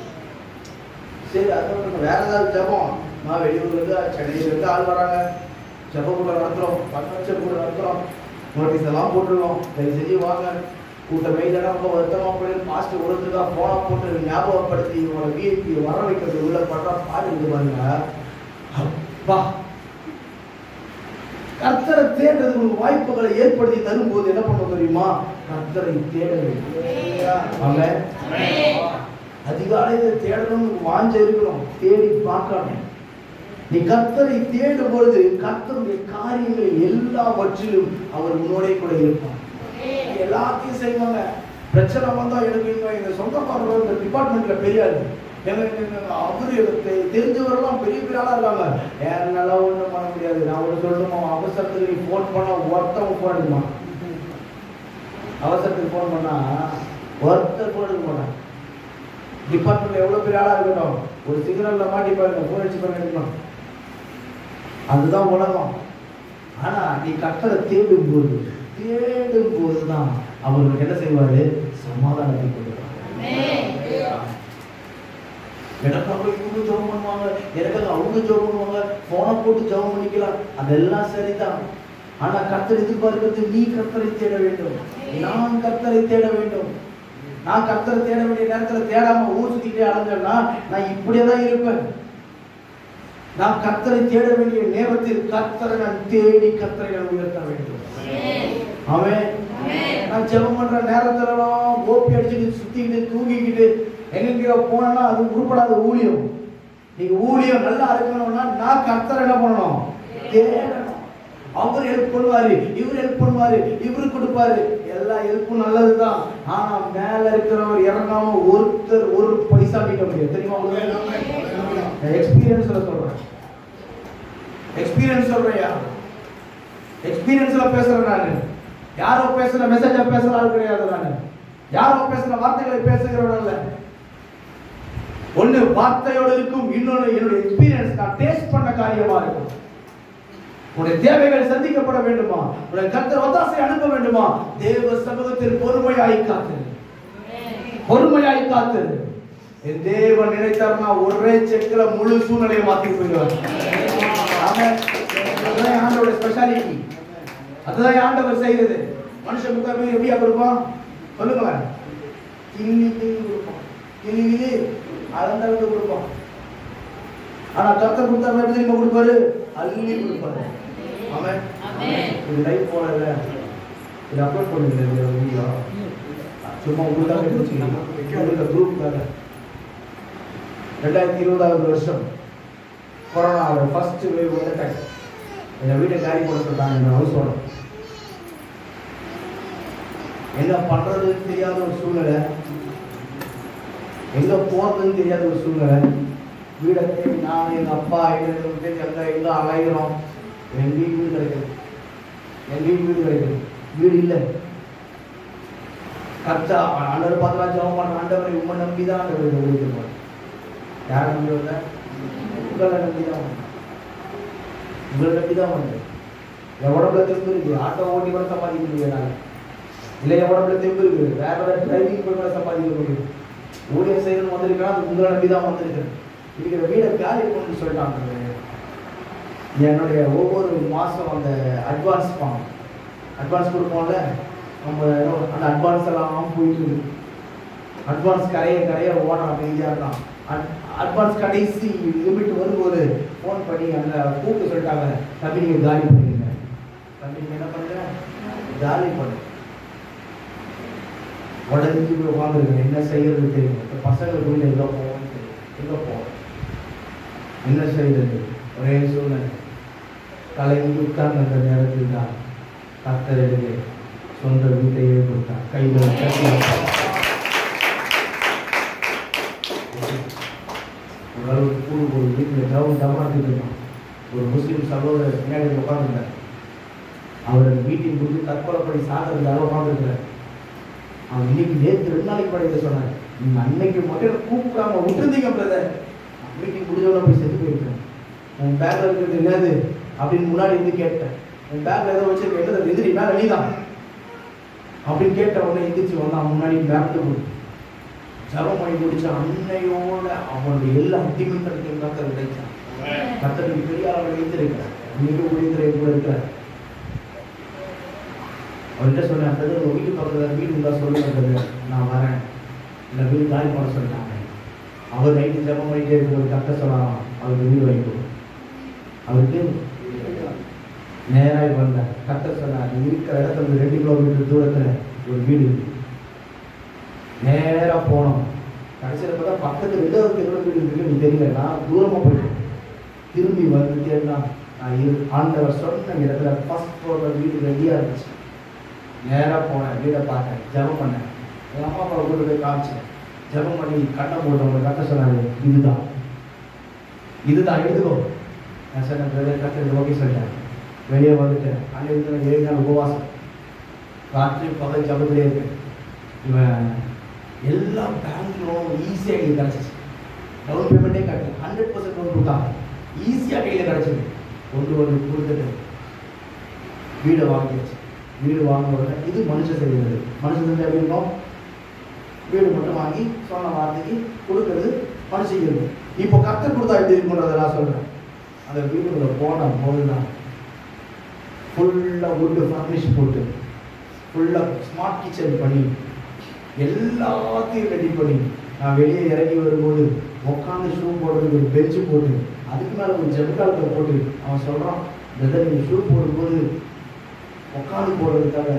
சரி, அது வேற ஏதாவது ஜபம். நான் வெளியூர்ல இருந்து சென்னையில இருந்து ஆள் வராங்க. ஜப கூட நடத்துறோம், பச்சை கூட நடத்துறோம், நோட்டீஸ் எல்லாம் போட்டுருவோம். தயவு செஞ்சு வாங்க. கூட்டமே இல்லைன்னா ரொம்ப வருத்தமா போயிடு. மாஸ்டர் ஒருத்தருக்கா போனா போட்டு ஞாபகப்படுத்தி உங்களோட விஐபி வர வைக்கிறது உள்ள பண்றா பாடு பாருங்க. அப்பா, கர்த்தரை தேடுறது உங்களுக்கு வாய்ப்புகளை ஏற்படுத்தி தரும்போது என்ன பண்ண தெரியுமா? கர்த்தரை தேட வேண்டும். அதிகாலையில தேடணும், வாஞ்ச இருக்கணும், தேடி பார்க்கணும். நீ கர்த்தரை தேடும் பொழுது கர்த்தருடைய காரியங்கள் எல்லாவற்றிலும் அவர் உன்னோட கூட இருப்பார். எல்லாத்தையும் செய்வாங்க. பிரச்சனை வந்தா எனக்கு இந்த சொந்தக்காரர்கள் இந்த டிபார்ட்மெண்ட்ல பெரியாரு அவரு தெரிஞ்சவரெல்லாம் பெரிய பெரிய ஆளா இருக்காங்க. என்னால ஒண்ணும் பண்ண முடியாது. நான் ஒரு சொல்லணுமா? அவசரத்துக்கு நீ போன் பண்ணா ஒருத்தவங்க போன் எடுக்குமா? அவசரத்துக்கு போன் பண்ணா ஒருத்தர் போன் எடுக்க மாட்டான். டிபார்ட்மெண்ட்ல எவ்வளவு பெரிய ஆளா இருக்கட்டும், ஒரு சிக்னல்ல மாட்டி பாருங்க, போன் அடிச்சு பண்ண எடுக்கணும். அதுதான் உலகம். ஆனா நீ கர்த்தரை தேடும் போதுதான் அவர்களுக்கு என்ன செய்வாரு? சமாதானத்தை கொடுப்பார். எனக்காக இவங்க ஜெபம் பண்ணுவாங்க, எனக்காக அவங்க ஜெபம் பண்ணுவாங்க, போனை போட்டு ஜெபம் பண்ணிக்கலாம், அதெல்லாம் சரிதான். ஆனா கர்த்தரை எதிர்பார்க்கிறது நீ கர்த்தரை தேட வேண்டும். நான் கர்த்தரை தேட வேண்டும். நான் கர்த்தரை தேட வேண்டிய நேரத்தில் தேடாம ஊர் சுத்திட்டே அலைஞ்சேன்னா நான் இப்படியேதான் இருப்பேன். நான் கர்த்தரை தேட வேண்டிய நேரத்தில் கர்த்தரை நான் தேடி கர்த்தரை நான் உயர்த்த வேண்டும். ஆமென். நான் ஜெபம் பண்ற நேரத்திலலாம் கோப்பி அடிச்சுட்டு சுத்திக்கிட்டு தூங்கிக்கிட்டு எங்க போனா அது உருப்படாத ஊழியம். நீங்க ஊழியம் நல்லா இருக்கணும்னா நான் கர்த்தரை என்ன பண்ணணும்? தேடணும். அவர் ஹெல்ப் பண்ணுவாரு, இவர் ஹெல்ப் பண்ணுவாரு, இவரு கொடுப்பாரு, எல்லா ஹெல்ப்பும் நல்லதுதான். ஆனா மேல இருக்கிறவர் இறங்காம ஒருத்தர் ஒரு பைசா கிட்ட முடியாது. தெரியுமா? எக்ஸ்பீரியன்ஸ்ல சொல்றேன். எக்ஸ்பீரியன்ஸ் சொல்றியா? எக்ஸ்பீரியன்ஸ்ல பேசுறேன் நானு. யாரோ பேசுற மெசேஜ பேசுற ஆள் கிடையாது நானு. யாரோ பேசுற வார்த்தைகளை பேசுகிறவன் அல்ல. ஒண்ணு வார்த்தையோட இருக்கும், இன்னொன்னு என்னுடைய எக்ஸ்பீரியன்ஸ், நான் டேஸ்ட் பண்ண காரியமா இருக்கும். உன்னுடைய தேவைகள் சந்திக்கப்பட வேண்டுமா? உன்னுடைய கர்த்தர் ஒத்தாசை அனுப்ப வேண்டுமா? தேவ சமூகத்தில் பொறுமையாய் காத்திரு. பொறுமையாய் காத்திரு. என் தேவன் நினைத்தார்னா ஒரே செக்ல முழு சூழ்நிலையை மாத்தி போயிடுவார். ஆமென். அதுதான் ஆண்டவருடைய ஸ்பெஷாலிட்டி. அதுதான் ஆண்டவர் செய்யறது. மனுஷன் கொடுத்தா எப்படியா கொடுப்பான் சொல்லுங்களேன்? கிண்ணி கொடுப்பான், கிண்ணி அளந்தளந்து கொடுப்பான். ஆனா கர்த்தர் கொடுத்தா எப்படி தெரியுமா கொடுப்பாரு? அள்ளி கொடுப்பாரு. ஆமென். இது லைஃப் போல இல்ல, இது அப்லோட் பண்ணுங்க வீடியோ. சும்மா உங்களுக்காக வச்சுக்கோங்க, குரூப்புக்காக. 2020 வருஷம் கொரோனாவோட ஃபர்ஸ்ட் வேவ் வந்த டைம். எங்கள் வீட்டை காலி போட சொல்லிட்டாங்க. எங்கள் ஹவுஸ் ஓனர் என்ன பண்ணுறதுன்னு தெரியாத ஒரு சூழ்நிலை, எங்கே போகிறதுன்னு தெரியாத ஒரு சூழ்நிலை. வீடை தேடி நான் எங்கள் அப்பா எங்கே அலைகிறோம். எங்கேயும் வீடு கிடைக்குது, எங்கேயும் வீடு கிடைக்குது. வீடு இல்லை. கர்த்தா ஆண்டவர் பார்த்து ஜெபம் பண்ணுற ஆண்டவரை உண்மை நம்பி தான் அந்த வீடு ஓடிட்டு. யாரை நம்பி வந்த? உங்களை நம்பி தான் வந்தேன். உங்களை நம்பி தான் வந்தேன். என் உடம்புல தெம்பு இருக்கு, ஆட்டோ ஓட்டி கூட சம்பாதிக்க முடியாது. இல்லை என் உடம்புல தெம்பு இருக்கு, வேற வேற டிரைவிங் போய் கூட சம்பாதிக்க முடியும். ஊழியர் செய்யணும்னு வந்திருக்கேன், அது உங்களை நம்பி தான் வந்திருக்கேன். இருக்கிற வீடை காலி பண்ணணும்னு சொல்லிட்டாங்க. என்னுடைய ஒவ்வொரு மாதம் அந்த அட்வான்ஸ் கொடுப்போம்ல, நம்ம அந்த அட்வான்ஸ் எல்லாம் போயிட்டு இருக்கு. அட்வான்ஸ் கரைய ஓடுறான், அமைதியாக இருக்கான். அட்வான்ஸ் கடைசி லிமிட் வரும்போது ஃபோன் பண்ணி அந்த கூப்பிட்டு சொல்லிட்டாங்க, தம்பி நீங்கள் காலி பண்ணிடுங்க. தம்பி நீங்கள் என்ன பண்ணுங்க, காலி பண்ணு. உடஞ்சி போய் உட்காந்துருக்கேன், என்ன செய்யறது தெரியும். இப்போ பசங்களுக்கு வீடு எங்கே போவோம்னு தெரியும், எங்கே போவோம், என்ன செய்யறது, ஒரே சூழ்நிலை. கலைஞர் உட்கார்ந்து அந்த நேரத்தில் தான் கர்த்தர் எழுதி சொந்த வீட்டையே கொடுத்தார். கையில் ஒரு வீட்டில் டவுனாக்கிட்டு இருந்தான். ஒரு முஸ்லீம் சகோதரர் பின்னாடி உட்காந்துருந்தார். அவர் வீட்டின் குறித்து தற்கொலை படி சாகிறதுக்காக உட்காந்துருக்கிறார். அவன் இன்னைக்கு நேற்று 2 நாளைக்கு படையில சொன்னார், நீங்கள் அன்னைக்கு மட்டும் கூப்பிடாம விட்டுருந்தீங்க பிரதர், மீட்டிங் முடிஞ்சவன போய் செத்து போயிருக்கேன். உன் பேக்ல இருக்கிறது என்னது அப்படின்னு முன்னாடி இருந்து கேட்டேன். உன் பேக்ல ஏதோ வச்சிருக்க, என்னது எதிரி மேலே நீதான் அப்படின்னு கேட்ட உடனே எந்திரிச்சு வந்தான். முன்னாடி பேக்ல ஜபம் பண்ணி முடிச்ச அன்னையோட அவனுடைய எல்லா அடிமைத்தனத்தையும் கர்த்தர் கிடைச்சான். கர்த்தருக்கு பெரிய அளவில் வைத்திருக்கிறார். மிக உயிர்த்துறை கூட இருக்கிறார். அவர்கிட்ட சொன்னேன், அப்படி உங்கள் வீட்டு பக்கத்தில் வீடு இருந்தால் சொல்லுங்க, நான் வரேன். இல்லை வீடு காலி பண்ண சொல்லிட்டாங்க. அவர் நைட்டு ஜபம் பண்ணிட்டே இருக்கிற கர்த்தர் சொல்லலாம், அவருக்கு வீடு வைக்கும். அவருக்கு நேராக வந்தேன். கர்த்தர் சொன்னார், இருக்கிற இடத்துல 2 கிலோமீட்டர் தூரத்தில் ஒரு வீடு இருக்கு. நேராக போனோம். கடைசியில் பார்த்தா பக்கத்தில் 2 கிலோமீட்டர் இருக்குன்னு தெரியல. நான் தூரமாக போயிட்டேன். திரும்பி வந்து தேடினா ஆண்டவர் சொன்ன இடத்துல ஃபர்ஸ்ட் ஃப்ளோரில் வீடு ரெடியாக இருந்துச்சு. நேராக போனேன், வீடை பார்த்தேன், ஜபம் பண்ணேன். எங்கள் அம்மா அப்பா வீடு போய் காமிச்சேன். ஜபம் பண்ணி கண்ணை போட்டவங்க கட்ட சொன்னாங்க, இதுதான் எடுத்துக்கோ. நான் சொன்னேன், பிரதர் கட்ட ஓகே சொல்லிட்டேன். வெளியே வந்துட்டேன். அன்னைக்கு 7 நாள் உபவாசம், ராத்திரி பகல் ஜபத்திலே இருக்கு. இவன் எல்லா பேங்க் லோனும் ஈஸியாக கையில் கிடச்சிச்சு. டவுன் பேமெண்ட்டே கட்டு 100% லோன் கொடுத்தாங்க. ஈஸியாக கையில் கிடச்சிது. ஒன்று கொடுத்துட்டு வீடை வாங்கியாச்சு. வீடு வாங்கினோட இது மனுஷன் செய்கிறது. மனுஷன் செஞ்சு எப்படி இருக்கும்? வீடு மட்டும் வாங்கி சொன்ன வார்த்தைக்கு கொடுக்கறது மனுஷிக்கிறது. இப்போ கர்த்தர் கொடுத்தா எப்படி இருக்குன்றதை நான் சொல்கிறேன். அந்த வீடுக்குள்ள போன போது தான் ஃபுல்லாக வுட்டு ஃபர்னிஷ் போட்டு ஃபுல்லாக ஸ்மார்ட் கிச்சன் பண்ணி எல்லாத்தையும் ரெடி பண்ணி நான் வெளியே இறங்கி வரும்போது உட்காந்து ஷூ போடுறதுக்கு ஒரு பெஞ்சு போட்டு அதுக்கு மேலே ஒரு ஜெபக்காலத்தை போட்டு அவன் சொல்கிறான், பிரதர் நீங்கள் ஷூ போடும்போது உட்காந்து போடுறதுக்காக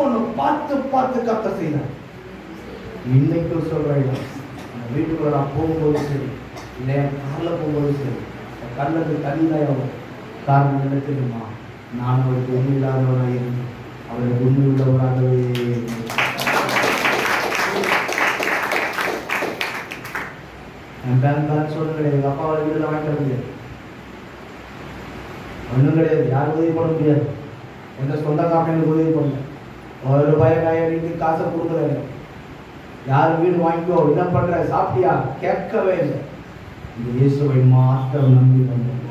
ஒன்று பார்த்து கத்த செய்யலாம். இன்னைக்கும் சொல்கிறேன், அந்த வீட்டுக்குள்ள நான் போகும்போது சரி, இல்லை காரில் போகும்போது சரி, கண்ணுக்கு தண்ணி தான் ஆகும். காரணம் என்ன தெரியுமா? நான் அவருக்கு உண்மை இல்லாதவனாக இருந்தேன், அவருக்கு உண்மை உள்ளவராகவே. என் பேங்க் சொல்ல கிடையாது, எங்கள் அப்பாவை வீட்டில் வாங்கிக்க முடியாது, ஒன்றும் கிடையாது, யாரும் உதவி பண்ண முடியாது. எந்த சொந்த காப்பினுக்கு உதவி பண்ணல. ₹1 கையடிக்கு காசை கொடுக்கல. யார் வீடு வாங்கிக்கோ, என்ன பண்ற, சாப்பிட்டியா கேட்கவே இல்லை. இந்த இயேசுவை மாத்திரம் நம்பி வந்தேன்.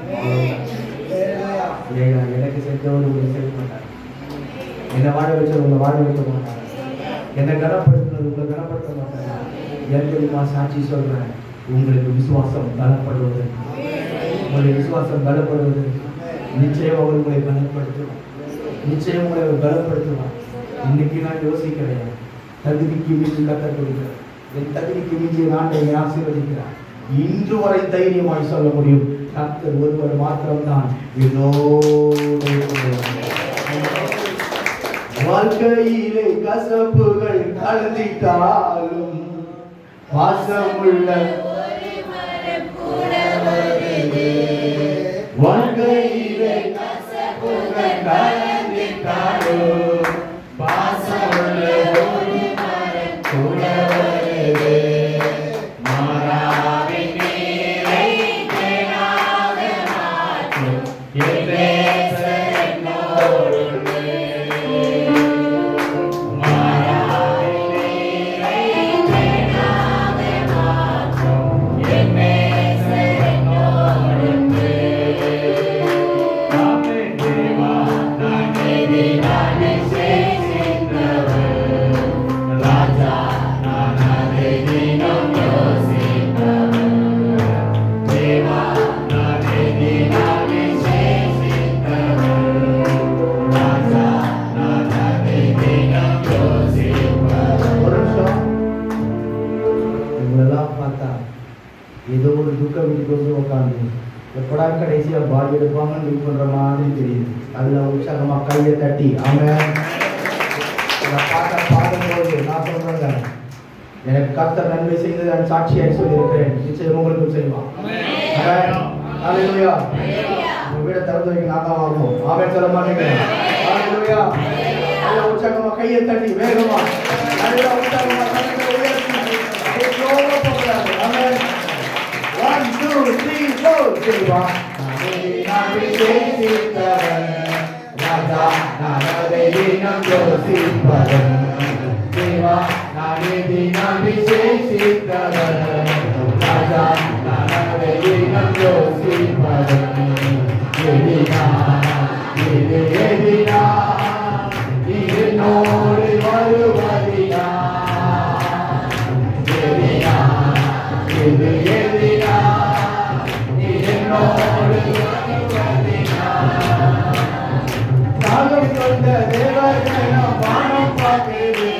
எனக்கு செஞ்சவங்க உங்களை செய்ய மாட்டாங்க. என்னை வாழ வச்சவங்க உங்களை வாழ வைக்க மாட்டாங்க. என்னை கனப்படுத்தினது உங்களை கனப்படுத்த மாட்டாங்க. எனக்கு சாட்சி சொல்றேன், உங்களுக்கு விசுவாசம் பலப்படுவது, உங்களுடைய விசுவாசம் பலப்படுவது நிச்சயம் அவர் உங்களை கனப்படுத்தும். நிச்சயம் உங்களை பலப்படுத்துவார். இன்னைக்கு நான் யோசிக்கிறேன், தகுதிக்கு மீறி கர்த்தர் கொடுக்கிறார். என் தகுதிக்கு மீறிய நாட்டை ஆசீர்வதிக்கிறார். இன்று வரை தைரியமாய் சொல்ல முடியும், கர்த்தர் ஒருவர் மாத்திரம்தான் என்னோடு. வாழ்க்கையிலே கசப்புகள் கலந்திட்டாலும் பாசமுள்ள வாழ்க்கையிலே கசப்புகள் கலந்திட்டாலும் பாசமுள்ள ஒரு மரம் கூட வருது. மாறாவின் நீரை தேனாக மாற்றும் என் நேசர் என்னோடு. ஏதோ ஒரு துக்கம் வீட்டுக்கு வந்து உட்காந்து எப்படா கடைசியா பாடி எடுப்பாங்கன்னு வெயிட் பண்ற மாதிரி தெரியுது. அதுல உற்சாகமா கையை தட்டி ஆமென் பாடும்போது நான் சொல்றேங்க, எனக்கு கர்த்தர் நன்மை செய்தது நான் சாட்சியாய் சொல்லியிருக்கிறேன். நிச்சயம் உங்களுக்கும் செய்வான். ஹல்லேலூயா. உங்க வீட திறந்து வைக்க நான் தான் வரணும். ஆமென் சொல்ல மாட்டேங்க. ஹல்லேலூயா. நல்ல உற்சாகமா கையை தட்டி வேகமா நல்ல உற்சாகமா கையை உயர்த்தி ஆமென். 1 2 3 4 செய்வா. நான் விசேஷித்தவன் ராஜா, நான் அதை தினம் யோசிப்பவன். தேவா, நான் விசேஷித்தவன் ராஜா, நான் அதை தினம் யோசிப்பவன். எதினா என்னோடு வருவதினா, எதினா என்னோடு வருவதினா. நாகம் கொண்ட தேவர்கள் நாம் வானம் பார்க்கிறது,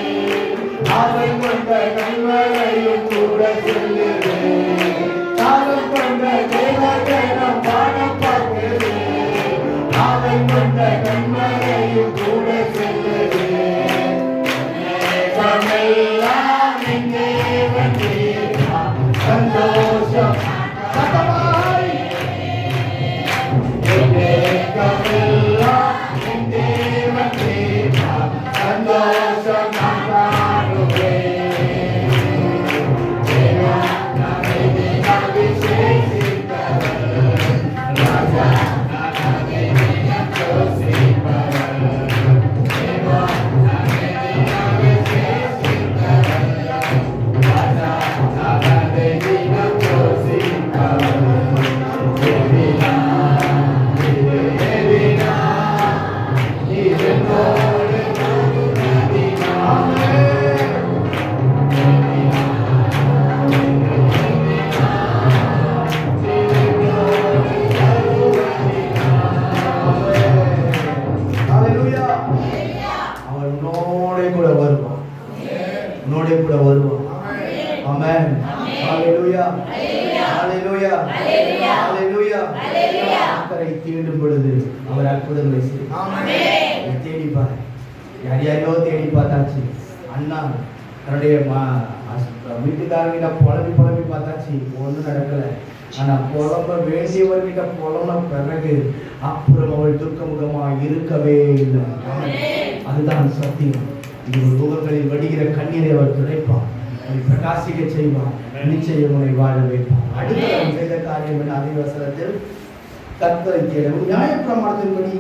ஆவை கொண்ட கண்வரையும் கூட செல்லுது. நாகம் கொண்ட தேவர்கள் நாம் வானம் பார்க்கிறது, ஆவை கொண்ட கண்வரையும் கூட செல்லுது. நேசமெல்லாம் என் தேவன் தீர்ப்பான், சந்தோஷம் சத்தமாய் நேசமெல்லாம் என் தேவன் தீர்ப்பான், சந்தோஷம் நான் காணுவேன். தேவா, நான் தினம் விசேஷித்தவன் ராஜா, நான் அதை தினம் யோசிப்பவன். தேவா, நான் தினம் விசேஷித்தவன் ராஜா, நான் அதை தினம் யோசிப்பவன். எதினா இதனோடு வருவதினா. ஹல்லேலூயா. அவன் உன்னோட கூட வருவான், உன்னோட கூட வருவான். ஆமென். ஹல்லேலூயா. ஹல்லேலூயா. ஹல்லேலூயா. கர்த்தரை தேடும் பொழுது அவர் அற்புதங்களை செய்வார். ஆமென். தேடி பாரு. யாரையோ தேடி பார்த்தாச்சு. அண்ணா தன்னுடைய வீட்டுக்காரங்கிட்ட புலம்பி பார்த்தாச்சு, ஒன்றும் நடக்கல. ஆனா புலம்ப வேண்டியவர்கிட்ட புலம்ப பிறகு அப்புறம் அவள் துக்கமுகமா இருக்கவே இல்லை. அதுதான் சத்தியம். இது முகங்களில் வடிகிற கண்ணீரை அவர் துடைப்பான், பிரகாசிக்க செய்வான், நிச்சயம் உன்னை வாழ வைப்பான். அடுத்த செய்த காரியம் என்ன? அதே வசனத்தில் கர்த்தரை தேடவும் நியாயப்பிரமாணத்தின்படி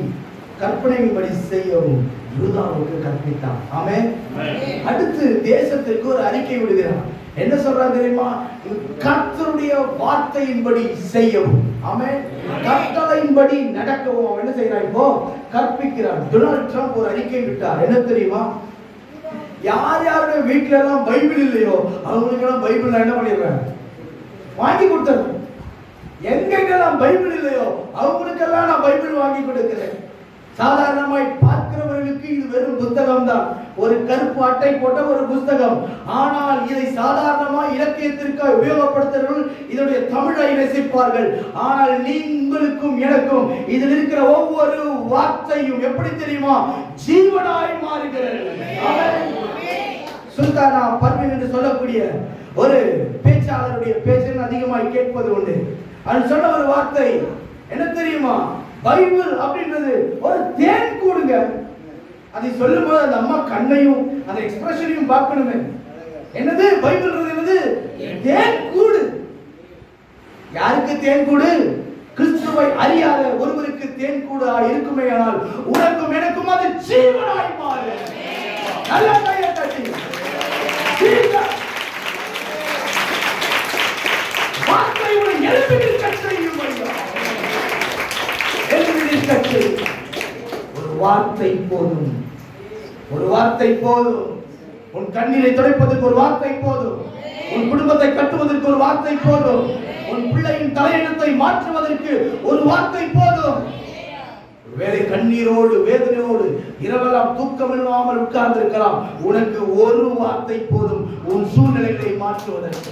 கற்பனையின்படி செய்யவும் யூதாவுக்கு கற்பித்தான். ஆமென். அடுத்து தேசத்திற்கு ஒரு அறிக்கை விடுகிறான். என்ன சொல்றான் தெரியுமா? கர்த்தருடைய வார்த்தையின்படி செய்யவும், ஆமென், கட்டளையின்படி நடக்கவும் அவன் என்ன செய்யறான்? இப்போ கற்பிக்கிறான். டொனால்ட் ட்ரம்ப் ஒரு அறிக்கை விட்டார். என்ன தெரியுமா? யார் யாருடைய வீட்டுல எல்லாம் பைபிள் இல்லையோ அவங்களுக்கு எல்லாம் பைபிள் என்ன பண்ணிடுறேன்? வாங்கி கொடுத்துறேன். எங்கெங்கெல்லாம் பைபிள் இல்லையோ அவங்களுக்கெல்லாம் நான் பைபிள் வாங்கி கொடுக்கிறேன். சாதாரணமாய் பார்க்கிற மக்களுக்கு இது வெறும் புத்தகம் தான், ஒரு கருப்பு அட்டை போட்ட ஒரு புத்தகம். ஆனால் இதை சாதாரணமா இலக்கியத்திற்கு உபயோகப்படுத்துகிறவர்கள் இதனுடைய தமிழை ரசிப்பார்கள். ஆனால் உங்களுக்கும் எனக்கும் இதில் இருக்கிற ஒவ்வொரு வார்த்தையும் எப்படி தெரியுமா? ஜீவனாய் மாறுகிறது. சுல்தானா பர்வீன் என்று சொல்லக்கூடிய ஒரு பேச்சாளருடைய பேச்சை அதிகமாய் கேட்பது உண்டு. அது சொன்ன ஒரு வார்த்தை என்ன தெரியுமா? பைபிள் அப்படின்றது ஒரு தேன் கூடுங்க. அதை சொல்லும் போது அந்த அம்மா கண்ணையும் அந்த எக்ஸ்பிரஷனையும் பார்க்கணுமே. என்னது பைபிள்? என்னது? தேன் கூடு. யாருக்கு தேன் கூடு? கிறிஸ்துவை அறியாத ஒருவருக்கு தேன் கூடு இருக்குமே. ஆனால் உனக்கும் எனக்கும் அது ஜீவனாய் மாறு. நல்ல கையை தட்டி வார்த்தை உன்னை எழுப்பினில் கற்றையும் ஒரு வார்த்தை போதும். ஒரு வார்த்தை போதும். உன் கண்ணீரை துடைப்பதற்கு ஒரு வார்த்தை போதும். உன் குடும்பத்தை கட்டுவதற்கு ஒரு வார்த்தை போதும். உன் பிள்ளையின் தலையெழுத்தை மாற்றுவதற்கு ஒரு வார்த்தை போதும். வேலை கண்ணீரோடு வேதனையோடு இரவெல்லாம் தூக்கம் இல்லாமல் உட்கார்ந்து இருக்கலாம். உனக்கு ஒரு வார்த்தை போதும் உன் சூழ்நிலைகளை மாற்றுவதற்கு.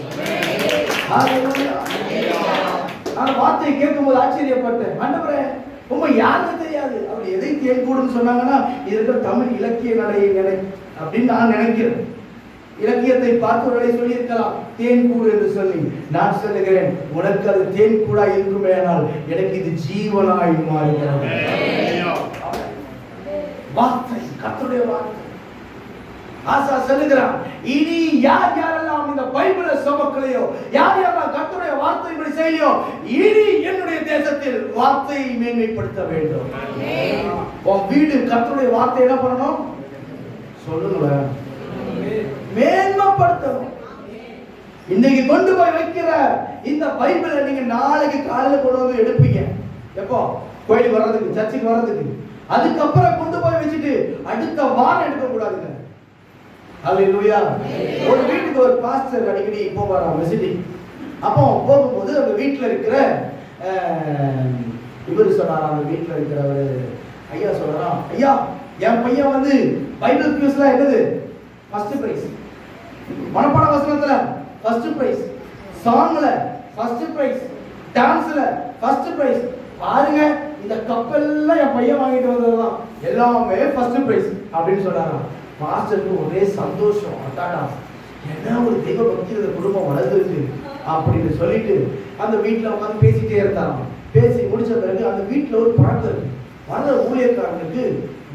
நான் வார்த்தையை கேட்கும் போது ஆச்சரியப்பட்டேன். ஆண்டவரே, உண்மை யாருக்கு தெரியாது. அவர் எதை தேன் கூடுன்னு சொன்னாங்கன்னா இது இருக்கிற தமிழ் இலக்கிய நடையை அப்படின்னு நான் நினைக்கிறேன். இலக்கியத்தை பார்த்தவர்களை சொல்லி இருக்கலாம் தேன் கூடு என்று சொல்லி. நான் சொல்லுகிறேன், உனக்கு அது தேன் கூடா இருக்குமே ஆனால் எனக்கு இது ஜீவனாய் மாறுகிறது. வார்த்தை, கர்த்தருடைய வார்த்தை. ஆசா சொல்லுகிறான், இனி யார் யாரெல்லாம் இந்த பைபிளை சுமக்கலையோ, யார் யாரெல்லாம் கர்த்தருடைய வார்த்தை இப்படி செய்யலையோ, இனி என்னுடைய தேசத்தில் வார்த்தையை மேன்மைப்படுத்த வேண்டும். உன் வீடு கர்த்தருடைய வார்த்தை என்ன பண்ணணும் சொல்லுங்களேன், மேன்மைப்படுத்தணும். இன்னைக்கு கொண்டு போய் வைக்கிற இந்த பைபிளை நீங்க நாளைக்கு காலையில கொண்டு வந்து எடுப்பீங்க. எப்போ? கோயிலுக்கு வர்றதுக்கு, சர்ச்சுக்கு வர்றதுக்கு. அதுக்கப்புறம் கொண்டு போய் வச்சுட்டு அடுத்த வாரம் எடுக்க கூடாதுங்க. அல்லேலூயா. ஒரு வீட்டுக்கு ஒரு பாஸ்டர் அடிக்கடி போவாராம் விசிட்டிங். அப்போ போகும்போது அந்த வீட்டில் இருக்கிற இவர் சொன்னாராம், அந்த வீட்டில் இருக்கிறவர் ஐயா சொல்றாராம், ஐயா என் பையன் வந்து பைபிள் கியூஸ்ல என்னது ஃபர்ஸ்ட் பிரைஸ், மனப்பாட வசனத்துல ஃபர்ஸ்ட் பிரைஸ், சாங்ல ஃபர்ஸ்ட் பிரைஸ், டான்ஸ்ல ஃபர்ஸ்ட் பிரைஸ். பாருங்க, இந்த கப்பெல்லாம் என் பையன் வாங்கிட்டு வந்ததுதான், எல்லாமே ஃபர்ஸ்ட் பிரைஸ் அப்படின்னு சொன்னாராம். மாஸ்டருக்கு ஒரே சந்தோஷம். அட்டாடா, என்ன ஒரு தெய்வ பக்தி இந்த குடும்பம் வளர்ந்துருக்கு அப்படின்னு சொல்லிட்டு அந்த வீட்டில் உட்காந்து பேசிட்டே இருந்தாராம். பேசி முடிச்ச பிறகு அந்த வீட்டில் ஒரு பழக்கம் இருக்கு. வர ஊழியக்காரனுக்கு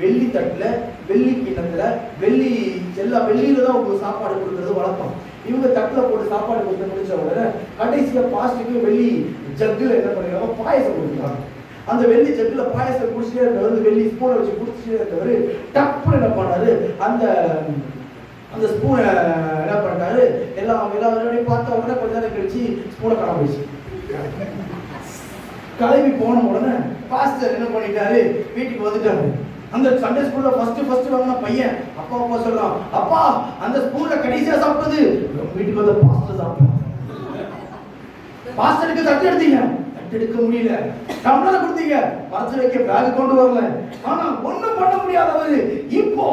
வெள்ளி தட்டில், வெள்ளி கிண்ணத்துல, வெள்ளி எல்லா வெள்ளியில தான் உங்களுக்கு சாப்பாடு கொடுக்கறது வழக்கம். இவங்க தட்டில் போட்டு சாப்பாடு கொடுத்து முடிச்ச உடனே கடைசியா பாஸ்டுக்கு வெள்ளி ஜக்குல என்ன பண்ணிடுறாங்க, பாயசம் கொடுக்குறாங்க. அந்த வெள்ளி ஜக்குல பாயசம் குடிச்சிட்டே இருந்தவர், வெள்ளி ஸ்பூனை வச்சு குடிச்சிட்டே இருந்தவர் டப்புன்னு என்ன பண்ணாரு, அந்த ஸ்பூனை என்ன பண்ணிட்டாரு, எல்லாரும் பார்த்த உடனே கொஞ்ச நேரம் கழிச்சு ஸ்பூனை காணாம போயிடுச்சு. கிளம்பி போன உடனே பாஸ்டர் என்ன பண்ணிட்டாரு, வீட்டுக்கு வந்துட்டாரு. அந்த சண்டே ஸ்கூல்ல ஃபர்ஸ்ட் வாங்கின பையன் அப்பா சொல்றான், அப்பா அந்த ஸ்கூல்ல கடைசியா சாப்பிட்டது வீட்டுக்கு வந்த பாஸ்டர் சாப்பிட்டான். பாஸ்டருக்கு தட்டு எடுத்தீங்க, தட்டு எடுக்க முடியல. டம்ளர் கொடுத்தீங்க, மரத்துல வைக்க பேக் கொண்டு வரல. ஆனா ஒண்ணும் பண்ண முடியாதவரு இப்போ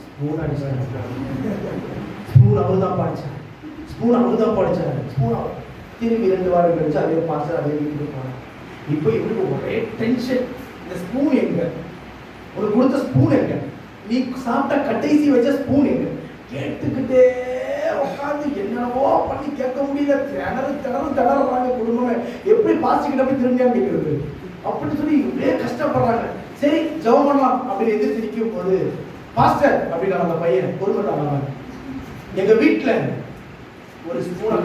ஸ்பூன் அடிச்சாரு. ஸ்பூன் அவர்தான் படிச்சார், ஸ்பூன் திரும்பி 2 வாரம் கழிச்சு அதே பாஸ்டர் அதே வீட்டுக்கு போனார். இப்போ இவருக்கு ஒரே டென்ஷன், இந்த ஸ்பூன் எங்க, உனக்கு கொடுத்த ஸ்பூன் எங்க, நீ சாப்பிட்ட கடைசி வச்ச ஸ்பூன் எங்க, கேட்டுக்கிட்டே உட்காந்து என்னவோ பண்ணி கேட்க முடியல. திணறாங்க குடும்பமே. எப்படி பாஸ்டர்கிட்ட போய் திரும்பியா கேட்கறது அப்படின்னு சொல்லி ஒரே கஷ்டப்படுறாங்க. சரி ஜெபம் பண்ணலாம் அப்படின்னு எதிர்த்து நிற்கும் போது, பாஸ்டர் அப்படின்னு அந்த பையன் பொறுமைட்டாங்க, எங்க வீட்டுல ஒரு ஸ்பூனை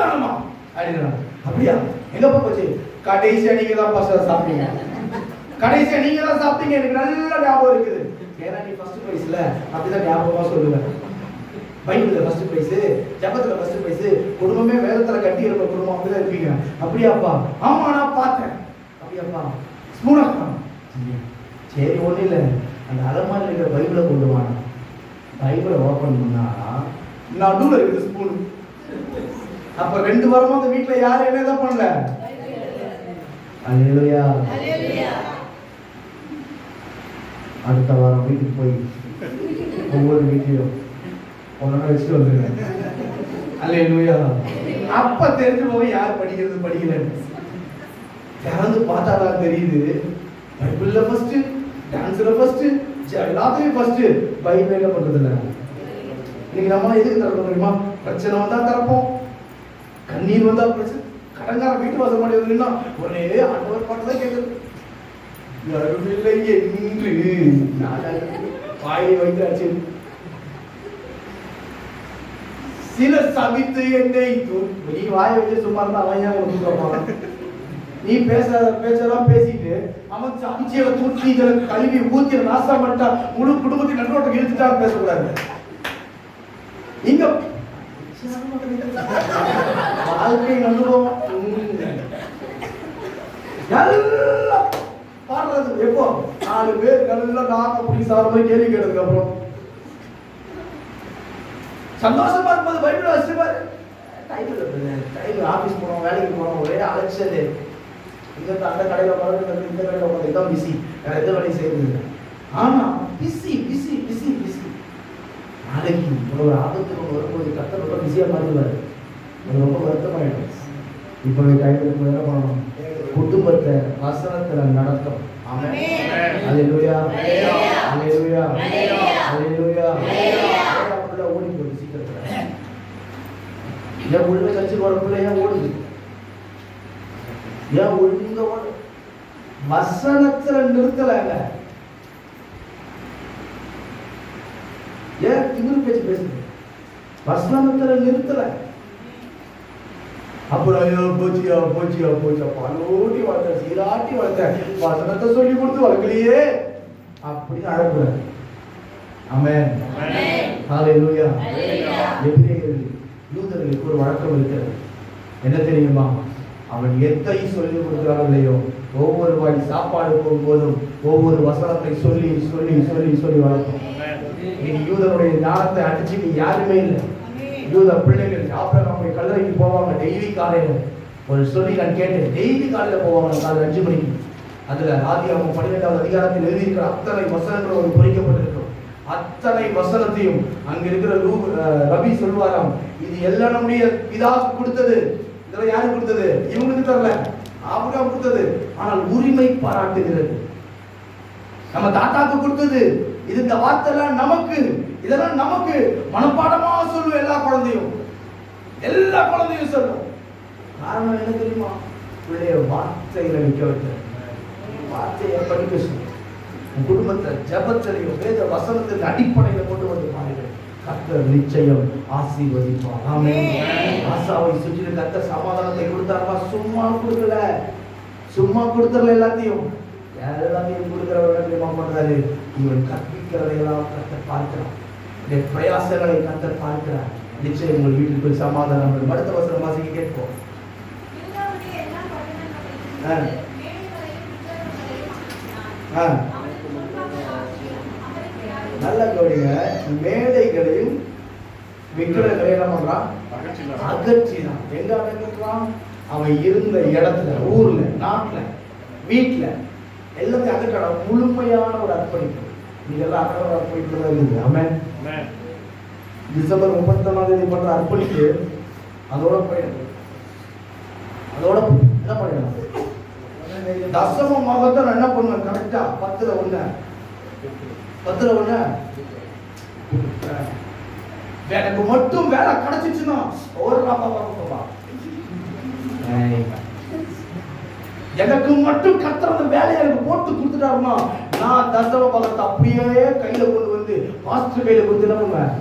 காணுமா அப்படின்னா, அப்படியா எங்கப்பா போச்சு, கடைசியா நீங்க தான் பாஸ்டர் சாப்பிட்டீங்க, கடைசியா நீங்க தான் சாப்பிட்டீங்க, எனக்கு நல்ல ஞாபகம் இருக்குது. ஏன்னா நீ ஃபர்ஸ்ட் பிரைஸ்ல அப்படிதான் ஞாபகமா சொல்லுவேன். பைபிள்ல ஃபர்ஸ்ட் பிரைஸ், ஜபத்துல ஃபர்ஸ்ட் பிரைஸ், குடும்பமே வேதத்துல கட்டி இருக்க குடும்பம் அப்படிதான் இருப்பீங்க. அப்படியாப்பா? ஆமா நான் பார்த்தேன். அப்படியாப்பா? ஸ்பூனா? சரி ஒண்ணு இல்ல, அந்த அலமாரியில் இருக்கிற பைபிளை கொண்டு வாங்க. பைபிளை ஓபன் பண்ணா நடுவில் இருக்குது ஸ்பூன். அப்ப 2 வாரமா அந்த வீட்டுல யாரும் என்னதான் பண்ணல. அல்லேலூயா. அடுத்த வாரம் வீட்டுக்கு போய் ஒவ்வொரு வீட்லையும் ஒன்று வச்சுட்டு வந்துருங்க. அல்லேலூயா. அப்ப தெரிஞ்சு போய் யார் படிக்கிறது படிக்கலன்னு திறந்து பார்த்தாதான் தெரியுது. பைபிள்ல ஃபர்ஸ்ட், டான்ஸ்ல ஃபர்ஸ்ட், எல்லாத்தையும் ஃபர்ஸ்ட், பைபிள்ல பண்றது இல்லை. இன்னைக்கு நம்ம எதுக்கு திறப்போம் தெரியுமா? பிரச்சனை வந்தா திறப்போம், கண்ணீர் வந்தா பிரச்சனை. கடங்கார வீட்டு வாசல் மாடி வந்துன்னா ஒரே ஆண்டவர் பாட்டு தான் கேட்குது. யாருமில்லை என்று வாயை வைத்தாச்சு. சிலர் சபித்து என்னை நீ வாயை வச்சு சும்மா இருந்தா அவன் ஏன் உனக்கு நீ பேசலாம் பேசிட்டு அவன் சமைச்சியை தூக்கி இதில் கழுவி ஊத்தி நாசம் பண்ணிட்டா முழு குடும்பத்தை நடுவோட்டம் இழுத்துட்டா பேசக்கூடாது. இங்க வாழ்க்கை நடுவோம் எல்லாம் பாடுறது. எப்போ 4 பேர் நல்லா நான் அப்படி சார்பு கேள்வி கேட்டதுக்கு அப்புறம் சந்தோஷமா இருக்கும்போது பைபிள் வாசிப்பாரு. டைம் ஆபீஸ் போனோம், வேலைக்கு போனோம், ஒரே அலைச்சல். இங்க அந்த கடையில போறது, இந்த கடையில போறது, இதான் பிஸி, வேற எந்த வேலையும் செய்யறது. ஆனா பிஸி பிஸி பிஸி பிஸி. நாளைக்கு ஒரு ஆபத்து வரும்போது கத்த ரொம்ப பிஸியா மாறிடுவாரு. ரொம்ப வருத்தமாயிடும். இப்பவே டைம் என்ன பண்ணணும்? குடும்பத்தை வசனத்துல நடத்தும். ஆமென். அல்லேலூயா. அல்லேலூயா. அல்லேலூயா. அப்படியே ஓடி போகுது சீக்கிரத்துல. ஏன் உள்ள சர்ச்சு போறதுல ஏன் ஓடுது? ஏன் ஒழுங்க ஓடு? வசனத்துல நிறுத்தலங்க. ஏன் திமிரு பேச்சு பேசுது? வசனத்துல நிறுத்தல. அப்புறம் ஐயோ போச்சியா போச்சியா போச்சா பாலோட்டி வளர்த்த சீராட்டி வளர்த்த வசனத்தை சொல்லி கொடுத்து வளர்க்கலையே அப்படின்னு அழக்கூடாது. ஆமென். ஹல்லேலூயா. எபிரேயர் யூதர்களுக்கு ஒரு வழக்கம் இருக்கிறது. என்ன தெரியுமா? அவன் எதை சொல்லி கொடுக்கிறான் இல்லையோ, ஒவ்வொரு வாய் சாப்பாடு போகும்போதும் ஒவ்வொரு வசனத்தை சொல்லி சொல்லி சொல்லி சொல்லி வளர்க்கும். இனி யூதனுடைய ஞானத்தை அடிச்சுட்டு யாருமே இல்லை. யூத பிள்ளைகள் ஆபிரகாம் போய் கல்லறைக்கு போவாங்க டெய்லி காலையில. ஒரு சொல்லி நான் கேட்டேன், டெய்லி காலையில போவாங்க காலை 5 மணிக்கு. அதுல ஆதியாகமம் 12வது அதிகாரத்தில் எழுதியிருக்கிற அத்தனை வசனங்களும் ஒரு பொறிக்கப்பட்டிருக்கும். அத்தனை வசனத்தையும் அங்க இருக்கிற ரவி சொல்வாராம், இது எல்லாம் நம்முடைய பிதாவுக்கு கொடுத்தது. இதெல்லாம் யாரு கொடுத்தது? இவங்களுக்கு தரல, ஆபிரகாம் கொடுத்தது. ஆனால் உரிமை பாராட்டுகிறது. நம்ம தாத்தாக்கு கொடுத்தது. இது இந்த வார்த்தை எல்லாம் நமக்கு, இதெல்லாம் நமக்கு. மனப்பாடமா சொல்லுவோம் எல்லா குழந்தையும் சொல்லும். காரணம் என்ன தெரியுமா? பிள்ளைய வார்த்தைகளை நிற்க வைக்க, வார்த்தையை படிக்க சொல்லும். குடும்பத்தை ஜபத்திலையும் வேத வசனத்தின் அடிப்படையில கொண்டு வந்து பாருங்கள். கர்த்தர் நிச்சயம் ஆசீர்வதிப்பார். ஆமென். ஆசாவை சுற்றி கர்த்தர் சமாதானத்தை கொடுத்தாருமா? சும்மா கொடுக்கல, சும்மா கொடுத்துடல. எல்லாத்தையும் கொடுக்கிறவர்கள் என்ன பண்றாரு? இவன் கற்பிக்கிறதையெல்லாம் கர்த்தர் பார்க்கிறார். பிரயாசங்களை கர்த்தர் பார்க்கிறார். நிச்சயம் உங்கள் வீட்டில் போய் சமாதானம். அடுத்த வசனம் வாசிக்க கேட்போம். நல்ல கவனிங்க. மேடைகளையும் விக்கிரகங்களையும் என்ன பண்றான்? அகற்றினான். எங்க அகற்றுறான்? அவன் இருந்த இடத்துல, ஊர்ல, நாட்டுல, வீட்டுல எல்லாத்தையும் அகற்றான். முழுமையான ஒரு அர்ப்பணிப்பு. இதெல்லாம் அகற்ற அர்ப்பணிப்பு தான் இருக்குது. ஆமென். டிசம்பர் 31 பண்ற அர்ப்பணிப்பு அதோட போயிடும். அதோட என்ன பண்ணிடலாம்? தசமமாக தான் என்ன பண்ணுவேன்? கரெக்டா 10ல் 1 எனக்கு மட்டும் வேலை கிடைச்சிச்சுன்னா எனக்கு மட்டும் கத்துறது வேலையை எனக்கு போட்டு கொடுத்துட்டாருன்னா நான் தசம பாகத்தை அப்படியே கையில கொண்டு வந்து மாஸ்டர் கையில கொடுத்து என்ன பண்ணுவேன்?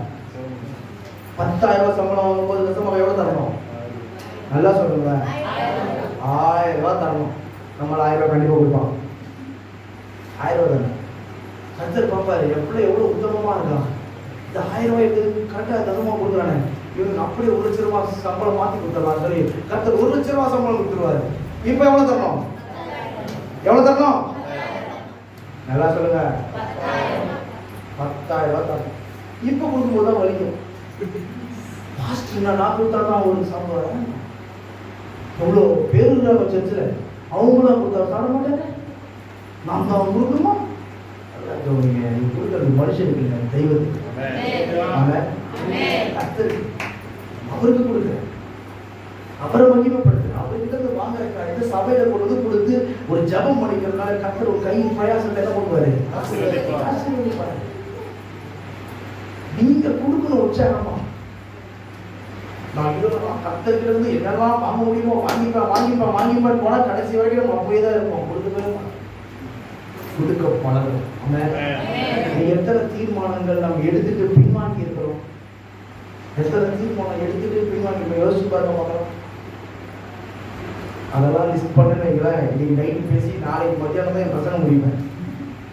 10,000 சம்பளம் வாங்கும்போது தசமம் எவ்வளவு தரணும்? நல்லா சொல்லுங்க. 1000 ரூபாய் தரணும். நம்மள 1000 ரூபாய் கண்டிப்பா கொடுப்பான். 1000 ரூபாய் தானே கர்த்தர் பாப்பாரு. எவ்வளவு உத்தமமா இருக்கான். இந்த 1000 ரூபாய் கரெக்டா தசமா கொடுக்குறானே, இவனுக்கு அப்படியே 1 லட்சம் ரூபாய் சம்பளம் மாத்தி கொடுத்துடலாம் சொல்லி கர்த்தர் 1 லட்சம் ரூபாய் சம்பளம் கொடுத்துருவாரு. இப்ப எவ்வளவு தரணும்? எவ்வளவு தரணும்? நல்லா சொல்லுங்க. 10,000 ரூபாய் தரணும். இப்ப கொடுக்கும்போது தான் வலிக்கும். பாஸ்டர் நான் கொடுத்தாதான் ஒரு சம்பளம். எவ்வளோ பேர் இருக்கிறாங்க சர்ச்சில், அவங்களாம் கொடுத்தா தர மாட்டாங்க. நாம் தான் கொடுக்கணுமா? மனுஷனுக்கு இல்லை, தெய்வத்துக்கு. அவருக்கு கொடுக்க, அவரை மகிமைப்படுத்து. அவர்கிட்ட வாங்குற காரியத்தை சபையில கொண்டு கொடுத்து ஒரு ஜபம் பண்ணிக்கிறதுனால கர்த்தர் ஒரு கையின் பிரயாசத்தை என்ன பண்ணுவாரு? நீங்க கொடுக்கணும் உற்சாகமா. நான் இதெல்லாம் கர்த்தர்கிட்ட இருந்து என்னெல்லாம் வாங்க முடியுமோ வாங்கிப்பேன் போனா கடைசி வரைக்கும் நம்ம அப்படியே தான் இருப்போம். கொடுக்க பழகும். எத்தனை தீர்மானங்கள் நம்ம எடுத்துட்டு பின்வாங்கி இருக்கிறோம்? எத்தனை தீர்மானம் எடுத்துட்டு பின்வாங்கி யோசிச்சு பாருங்க பார்க்கலாம். அதெல்லாம் லிஸ்ட் பண்ணுன்னு இன்னைக்கு நைட்டு பேசி நாளைக்கு மத்தியானம் தான் என் பிரச்சனை முடிப்பேன்.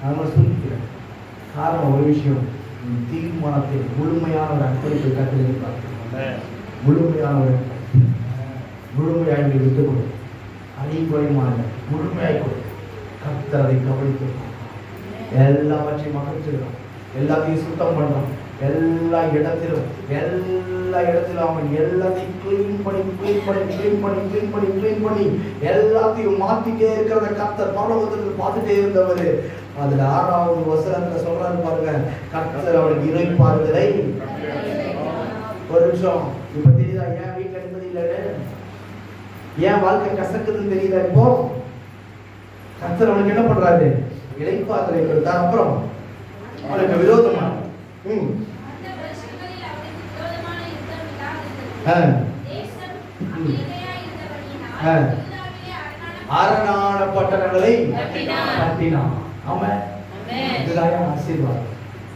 அதெல்லாம் சொல்லிக்கிறேன். காரணம் ஒரு விஷயம், தீர்மானத்தை முழுமையான ஒரு அர்ப்பணிப்பை கற்றுக்கிறார். முழுமையான ஒரு முழுமையாக விட்டுக் கொடு, அடிப்படையான முழுமையாக கொடு. கர்த்தர் அதை கவனித்து எல்லாவற்றையும் மகிழ்ச்சிக்கிறோம், எல்லாத்தையும் சுத்தம் பண்றோம். எல்லா இடத்திலும் அவன் எல்லாத்தையும் கிளீன் பண்ணி எல்லாத்தையும் மாத்திட்டே இருக்கிறத கர்த்தர் பரலோகத்துல பார்த்துட்டே இருந்தவர். அதுல 6வது வசனத்துல சொல்றாரு பாருங்க, கர்த்தர் அவனுக்கு இறைப்பாறுதலை. ஒரு நிமிஷம், இப்ப தெரியுதா ஏன் வீட்டுல நிம்மதி இல்லைன்னு? ஏன் வாழ்க்கை கசக்குதுன்னு தெரியுதா? இப்போ கர்த்தர் அவனுக்கு என்ன பண்றாரு? இறைப்பாறுதலை கொடுத்தார். அப்புறம் அவனுக்கு விரோதமா அரணான பட்டணங்களை கட்டினான். ஆமாம், இதுதான் ஆசீர்வாதம்,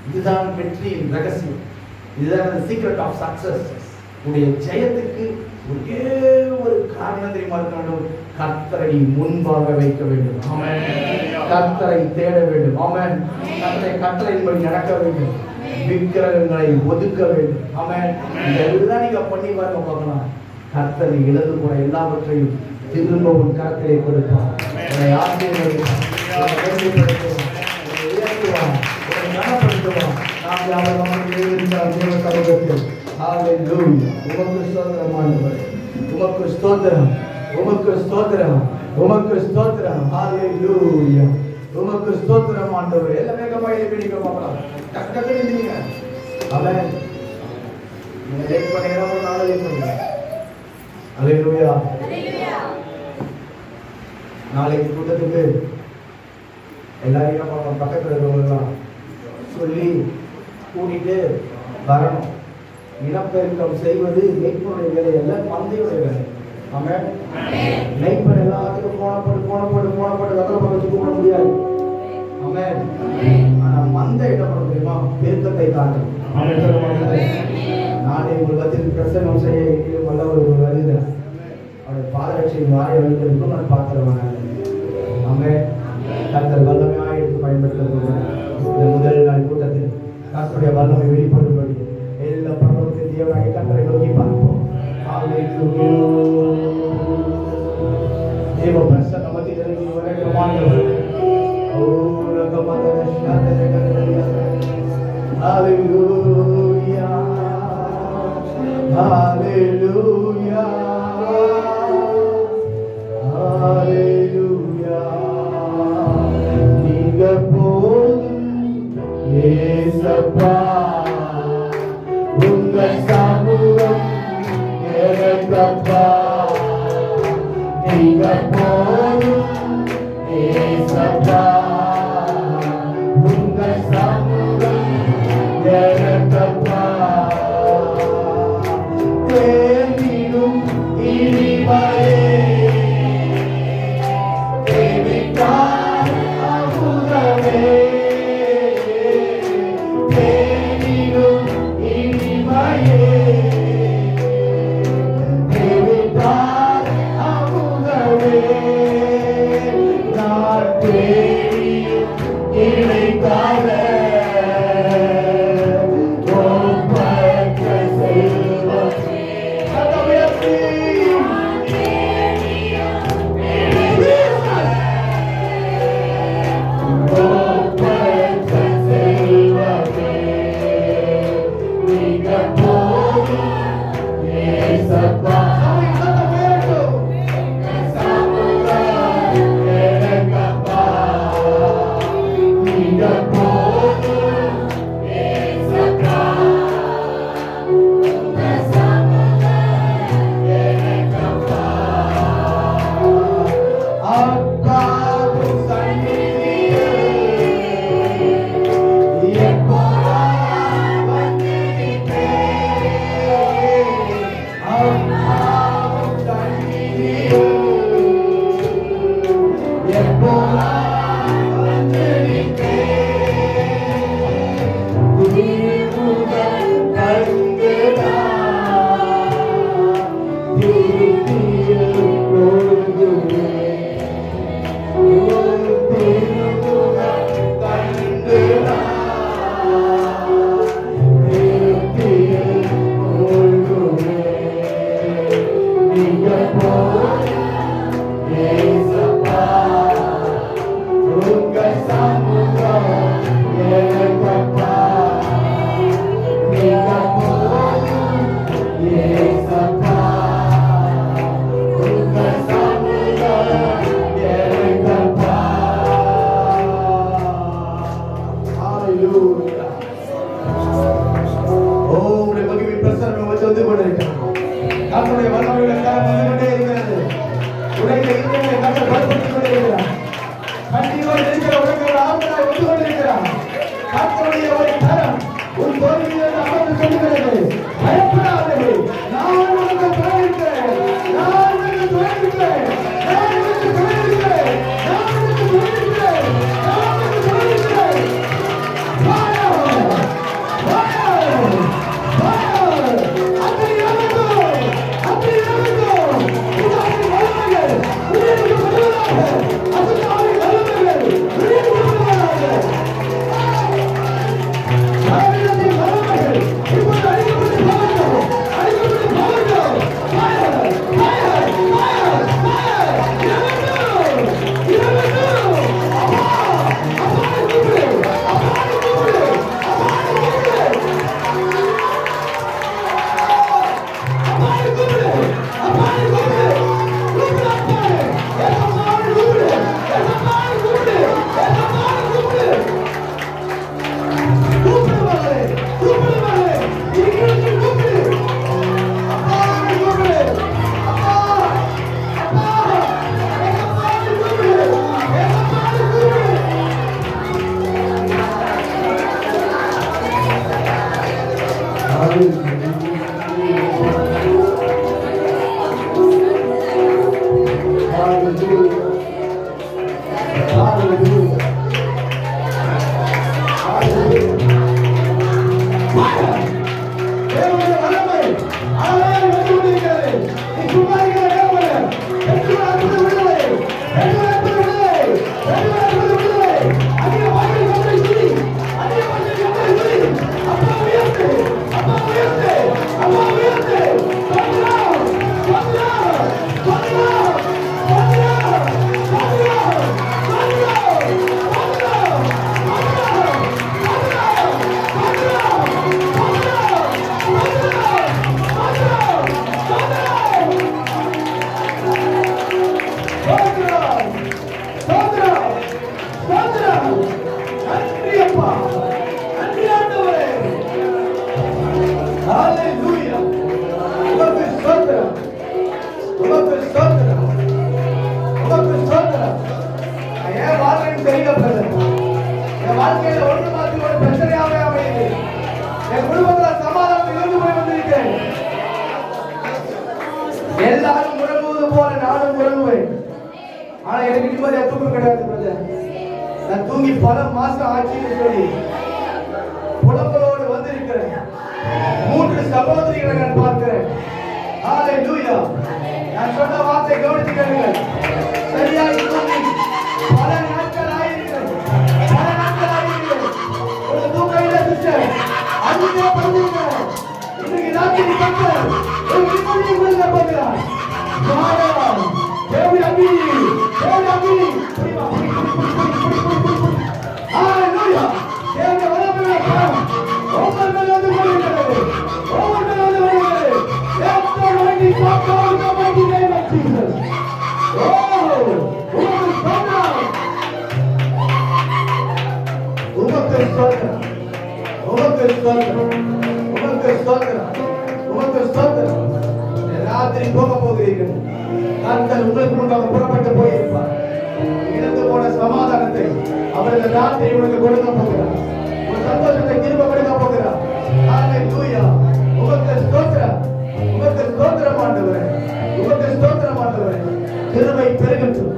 இதுதான் வெற்றியின் ரகசியம், இதுதான் சீக்ரெட் ஆஃப் சக்சஸ். உடைய ஜெயத்துக்கு ஒரே ஒரு காரணம் தெரியுமா இருக்க வேண்டும்? கர்த்தரை முன்பாக வைக்க வேண்டும். ஆமென். கர்த்தரை தேட வேண்டும். ஆமென். கர்த்தரின்படி நடக்க வேண்டும். விக்கிரகங்களை ஒதுக்க வேண்டும். ஆமென். இதெல்லாம் நீங்க பண்ணி பாருங்க பார்க்கலாம். கர்த்தரை இழந்து போற எல்லாவற்றையும் திரும்ப உன் கரத்திலே கொடுப்பார். உன்னை ஆசீர்வதிப்பார், உயர்த்துவார், உன்னை கனப்படுத்துவார். நாம் யாரும் நமக்கு தேவ சமூகத்தில் ஹalleluya. உமக்கு ஸ்தோத்திரம் ஆண்டவரே, உமக்கு ஸ்தோத்திரம், உமக்கு ஸ்தோத்திரம், உமக்கு ஸ்தோத்திரம். ஹalleluya. உமக்கு ஸ்தோத்திரம் ஆண்டவரே. எல்லாம் வேகமாக எழுப்பிடுங்க பார்க்கலாம். டக்கு எழுந்திருங்க. ஆமென். நீங்க லேட் பண்ணீங்கன்னா ஒரு நாள் லேட் பண்ணுங்க. ஹalleluya. ஹalleluya. நாளைக்கு கூட்டத்துக்கு எல்லாரையும் நம்ம பக்கத்துல இருக்கவங்கலாம் சொல்லி கூட்டிட்டு வரணும். இனப்பெருக்கம் செய்வது மேய்ப்பனுடைய வேலை அல்ல, மந்தையுடைய வேலை. ஆமென். மேய்ப்பன் எல்லாத்துக்கும் போனப்பட்டு வதல வச்சு கூப்பிட முடியாது. ஆமென். ஆனா மந்தை என்ன பண்ண தெரியுமா? பெருக்கத்தை காட்டும். நாளை உங்கள் மத்தியில் பிரசங்கம் செய்ய எங்கிலும் வல்லவர் வருகிறார். அவருடைய பாதரட்சியை மாறி வைத்திருக்கும் நான் பார்க்கிறவன். ஆமென். கர்த்தர் வல்லமையாக எடுத்து பயன்படுத்த இந்த முதல் நாள் கூட்டத்தில் கர்த்தருடைய வல்லமை வெளிப்படும்படி எல்லா பரலோகத்தின் தேவனாகிய கர்த்தரை நோக்கி பார்ப்போம். ஹalleluya. தேவ பிரசன்ன மத்தியில் நீ வரவேற்கமானவர். ஓ ரகமதன ஷாதனகரியா. ஹalleluya. ஹalleluya. ஹalleluya. நீங்க போதும் ஏசப்பா, உங்க சமூகம் எனக்கப்பா. நீங்க போதும் ஏசப்பா, உங்க சமூகம் எனக்கப்பா. தேடிடும் இனிமையே தேவிக்கார் அமுதமே. தேடிடும் இனிமையே எல்லாரும் முழங்குவது போல நானும் முழங்குவேன். ஆனா எனக்கு நிம்மதியா தூக்கம் கிடையாது பிரதர். நான் தூங்கி பல மாசம் ஆட்சின்னு சொல்லி புலம்பலோடு வந்திருக்கிறேன். 3 சகோதரிகளை நான் பார்க்கிறேன். ஹalleluya. நான் சொன்ன வார்த்தை கவனித்துக்கொள்ளுங்கள். சரியாய் தூங்கி பல நாட்கள் ஆயிருக்கிறது. ஒரு தூக்கம் இல்லை சிஸ்டர். அதுவே பண்ணுகிறேன். இன்னைக்கு ராத்திரி பக்கல் ஒரு நிம்மதி உள்ள போகிறார். தேவி அபி ஹalleluya. தேவி வரவே ஒவ்வொரு நாளும் வருகிறது. ஒவ்வொரு நாளும் வருகிறது. எப்போ வந்து சாப்பாடு கமாடி நைமா ஜீசஸ். ஓ உமக்கு ஸ்தோத்திரம். உமக்கு ஸ்தோத்திரம். உமக்கு ஸ்தோத்திரம். உமக்கு ஸ்தோத்திரம். உமக்கு ஸ்தோத்திரம். ராத்திரி போக போகிறீர்கள். கர்த்தர் உங்களுக்கு முன்பாக புறப்பட்டு போயிருப்பார். இழந்து போன சமாதானத்தை அவர்கள் ராத்திரி உங்களுக்கு கொடுக்க போகிறார். ஒரு சந்தோஷத்தை திரும்ப கொடுக்க போகிறார். ஹalleluya. உமக்கு ஸ்தோத்திரம். உமக்கு ஸ்தோத்திரம் ஆண்டவரே. உமக்கு ஸ்தோத்திரம் ஆண்டவரே. கிருபை பெருகட்டும்.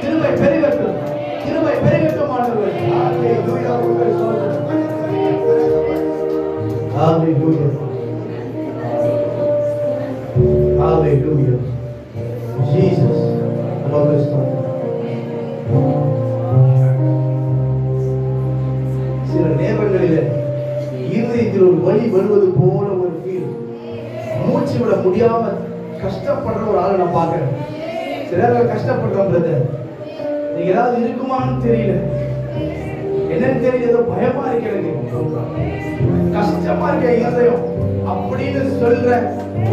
கிருபை பெருகட்டும். கிருபை பெருகட்டும் ஆண்டவரே. ஹalleluya. உமக்கு ஸ்தோத்திரம். ஹalleluya. Hallelujah. Jesus. உமக்கு ஸ்தோத்திரம். சில நேரங்களிலே இருதயத்தில் ஒரு வலி வருவது போல ஒரு ஃபீல். மூச்சு விட முடியாம கஷ்டப்படுற ஒரு ஆளை நான் பார்க்கிறேன். சில நேரம் கஷ்டப்படுறோம் பிரதர். நீங்க ஏதாவது இருக்குமான்னு தெரியல. என்னன்னு தெரியல. ஏதோ பயமா இருக்கு எனக்கு. கஷ்டமா இருக்க இருதயம் அப்படின்னு சொல்ற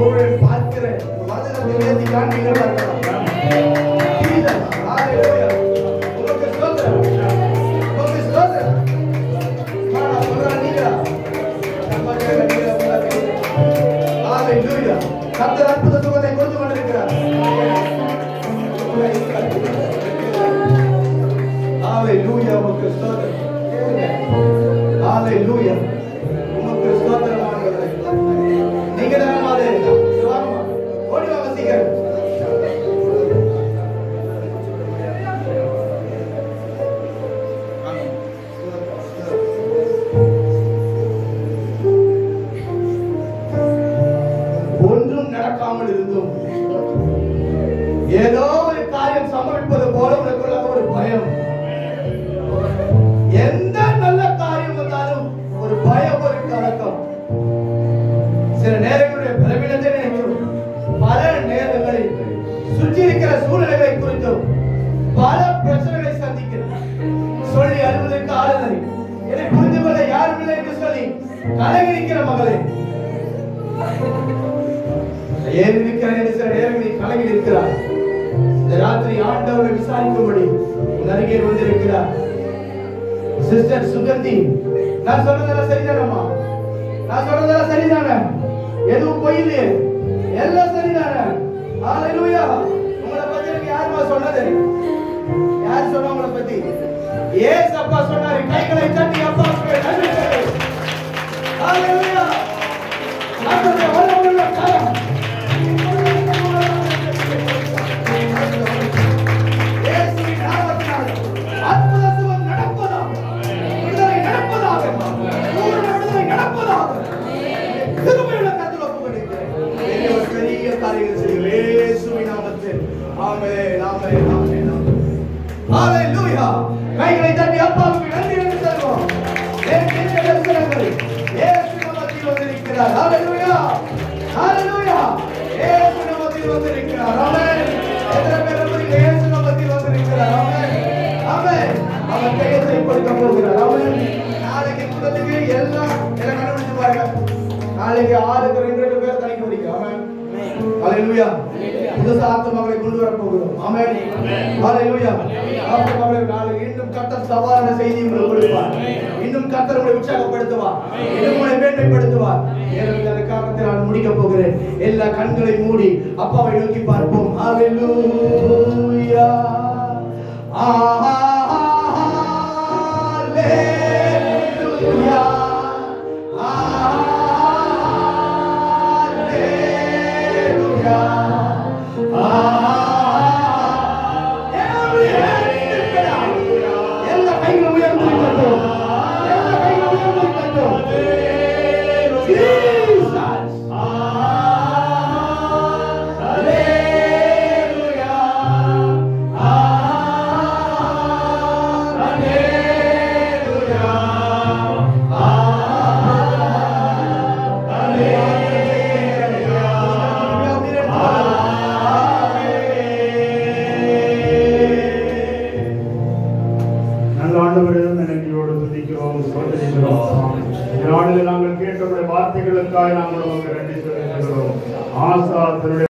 ஒரு பார்க்கிற வசனத்தை எழுதி காண்பீங்களா? உமக்கு ஸ்தோத்திரம். உமக்கு ஸ்தோத்திரம். நான் சொல்றேன் நீங்க ஹalleluya. கர்த்தர் அற்புத சுகத்தை கொடுத்து கொண்டிருக்கிறார். ஹalleluya. உமக்கு ஸ்தோத்திரம். ஹalleluya. உமக்கு ஸ்தோத்திரம். நடக்காமல் இருந்தும் ஏதோ ஒரு காரியம் சம்பவிப்பது போல உனக்குள்ள ஒரு பயம். எந்த நல்ல காரியம் வந்தாலும் ஒரு பயம், ஒரு கலக்கம். சில நேரங்களுடைய பலவீனத்தை நினைக்கிறோம். பல நேரங்களில் சுற்றி இருக்கிற சூழ்நிலைகளை குறித்தும் பல பிரச்சனைகளை சந்திக்கிறோம். சொல்லி அழுவதற்கு ஆளுநரை என்னை புரிந்து கொள்ள யாரும் இல்லை என்று சொல்லி கலங்கி நிற்கிற மகளே, ஏன் இருக்கிறேன் என்று சில நேரங்களில் கலங்கி நிற்கிறார். இந்த ராத்திரி ஆண்டவரை விசாரிக்கும்படி உன் அருகே வந்திருக்கிறார். சிஸ்டர் சுகந்தி, நான் சொல்றதெல்லாம் சரிதானம்மா? நான் சொல்றதெல்லாம் சரிதானே? எதுவும் பொய் இல்லையே, எல்லாம் சரிதானே? ஹalleluya. உங்களை பத்தி எனக்கு யாருமா சொன்னது? யார் சொன்னா உங்களை பத்தி? ஏசு அப்பா சொன்னாரு, கைகளை தட்டி அப்பாவுக்கு நன்றி சொல்லு. ஹalleluya. ஆண்டவரே வல்லமையுள்ள கரம். இயேசுவின் நாமத்தினால் அற்புத சுகம் நடப்பதாக, விடுதலை நடப்பதாக, பூரண விடுதலை நடப்பதாக. கிருபையுள்ள கரத்தில் ஒப்புக்கொடுக்கிறேன். பெரிய காரியங்கள் செய்யுங்கள் இயேசுவின் நாமத்தில். ஆமென், ஆமென், ஆமென், ஆமென். ஹalleluya. கைகளை தட்டி அப்பாவுக்கு நன்றி என்று சொல்வோம். தேவனுடைய தரிசனங்கள் இயேசு நாமத்தில் வந்திருக்கிறார். ஹalleluya, ஹalleluya. இயேசு நாமத்தில் வந்திருக்கிறார். ஆமென். எத்தனை பேர் நம்புறீங்க? இயேசு நாமத்தில் வந்திருக்கிறார். ஆமென், ஆமென். அவர் கையை கொடுக்க போகிறார். ஆமென். நாளைக்கு கூட்டத்துக்கு எல்லாம் எல்லாம் கண்டுபிடிச்சு பாருங்க. நாளைக்கு 6 பேர் தனிக்கு வரீங்க. ஆமென், ஹalleluya. புது ஆத்மாக்களை கொண்டு வர போகிறோம். ஆமென், ஹalleluya. ஆத்மாக்களை நாளைக்கு இன்னும் கர்த்தர் சவாலான செய்தி உங்களுக்கு கொடுப்பார். இன்னும் கர்த்தர் உங்களை உற்சாகப்படுத்துவார். இன்னும் உங்களை மேன்மைப்படுத்துவார். ஏனென்றால் அந்த காரியத்தை நான் முடிக்க போகிறேன். எல்லா கண்களை மூடி அப்பாவை நோக்கி பார்ப்போம். ஹalleluya. ஹalleluya. நாங்கள் கேட்ட வார்த்தைகளுக்காக நாங்கள் நன்றி செலுத்துகிறோம். ஆசா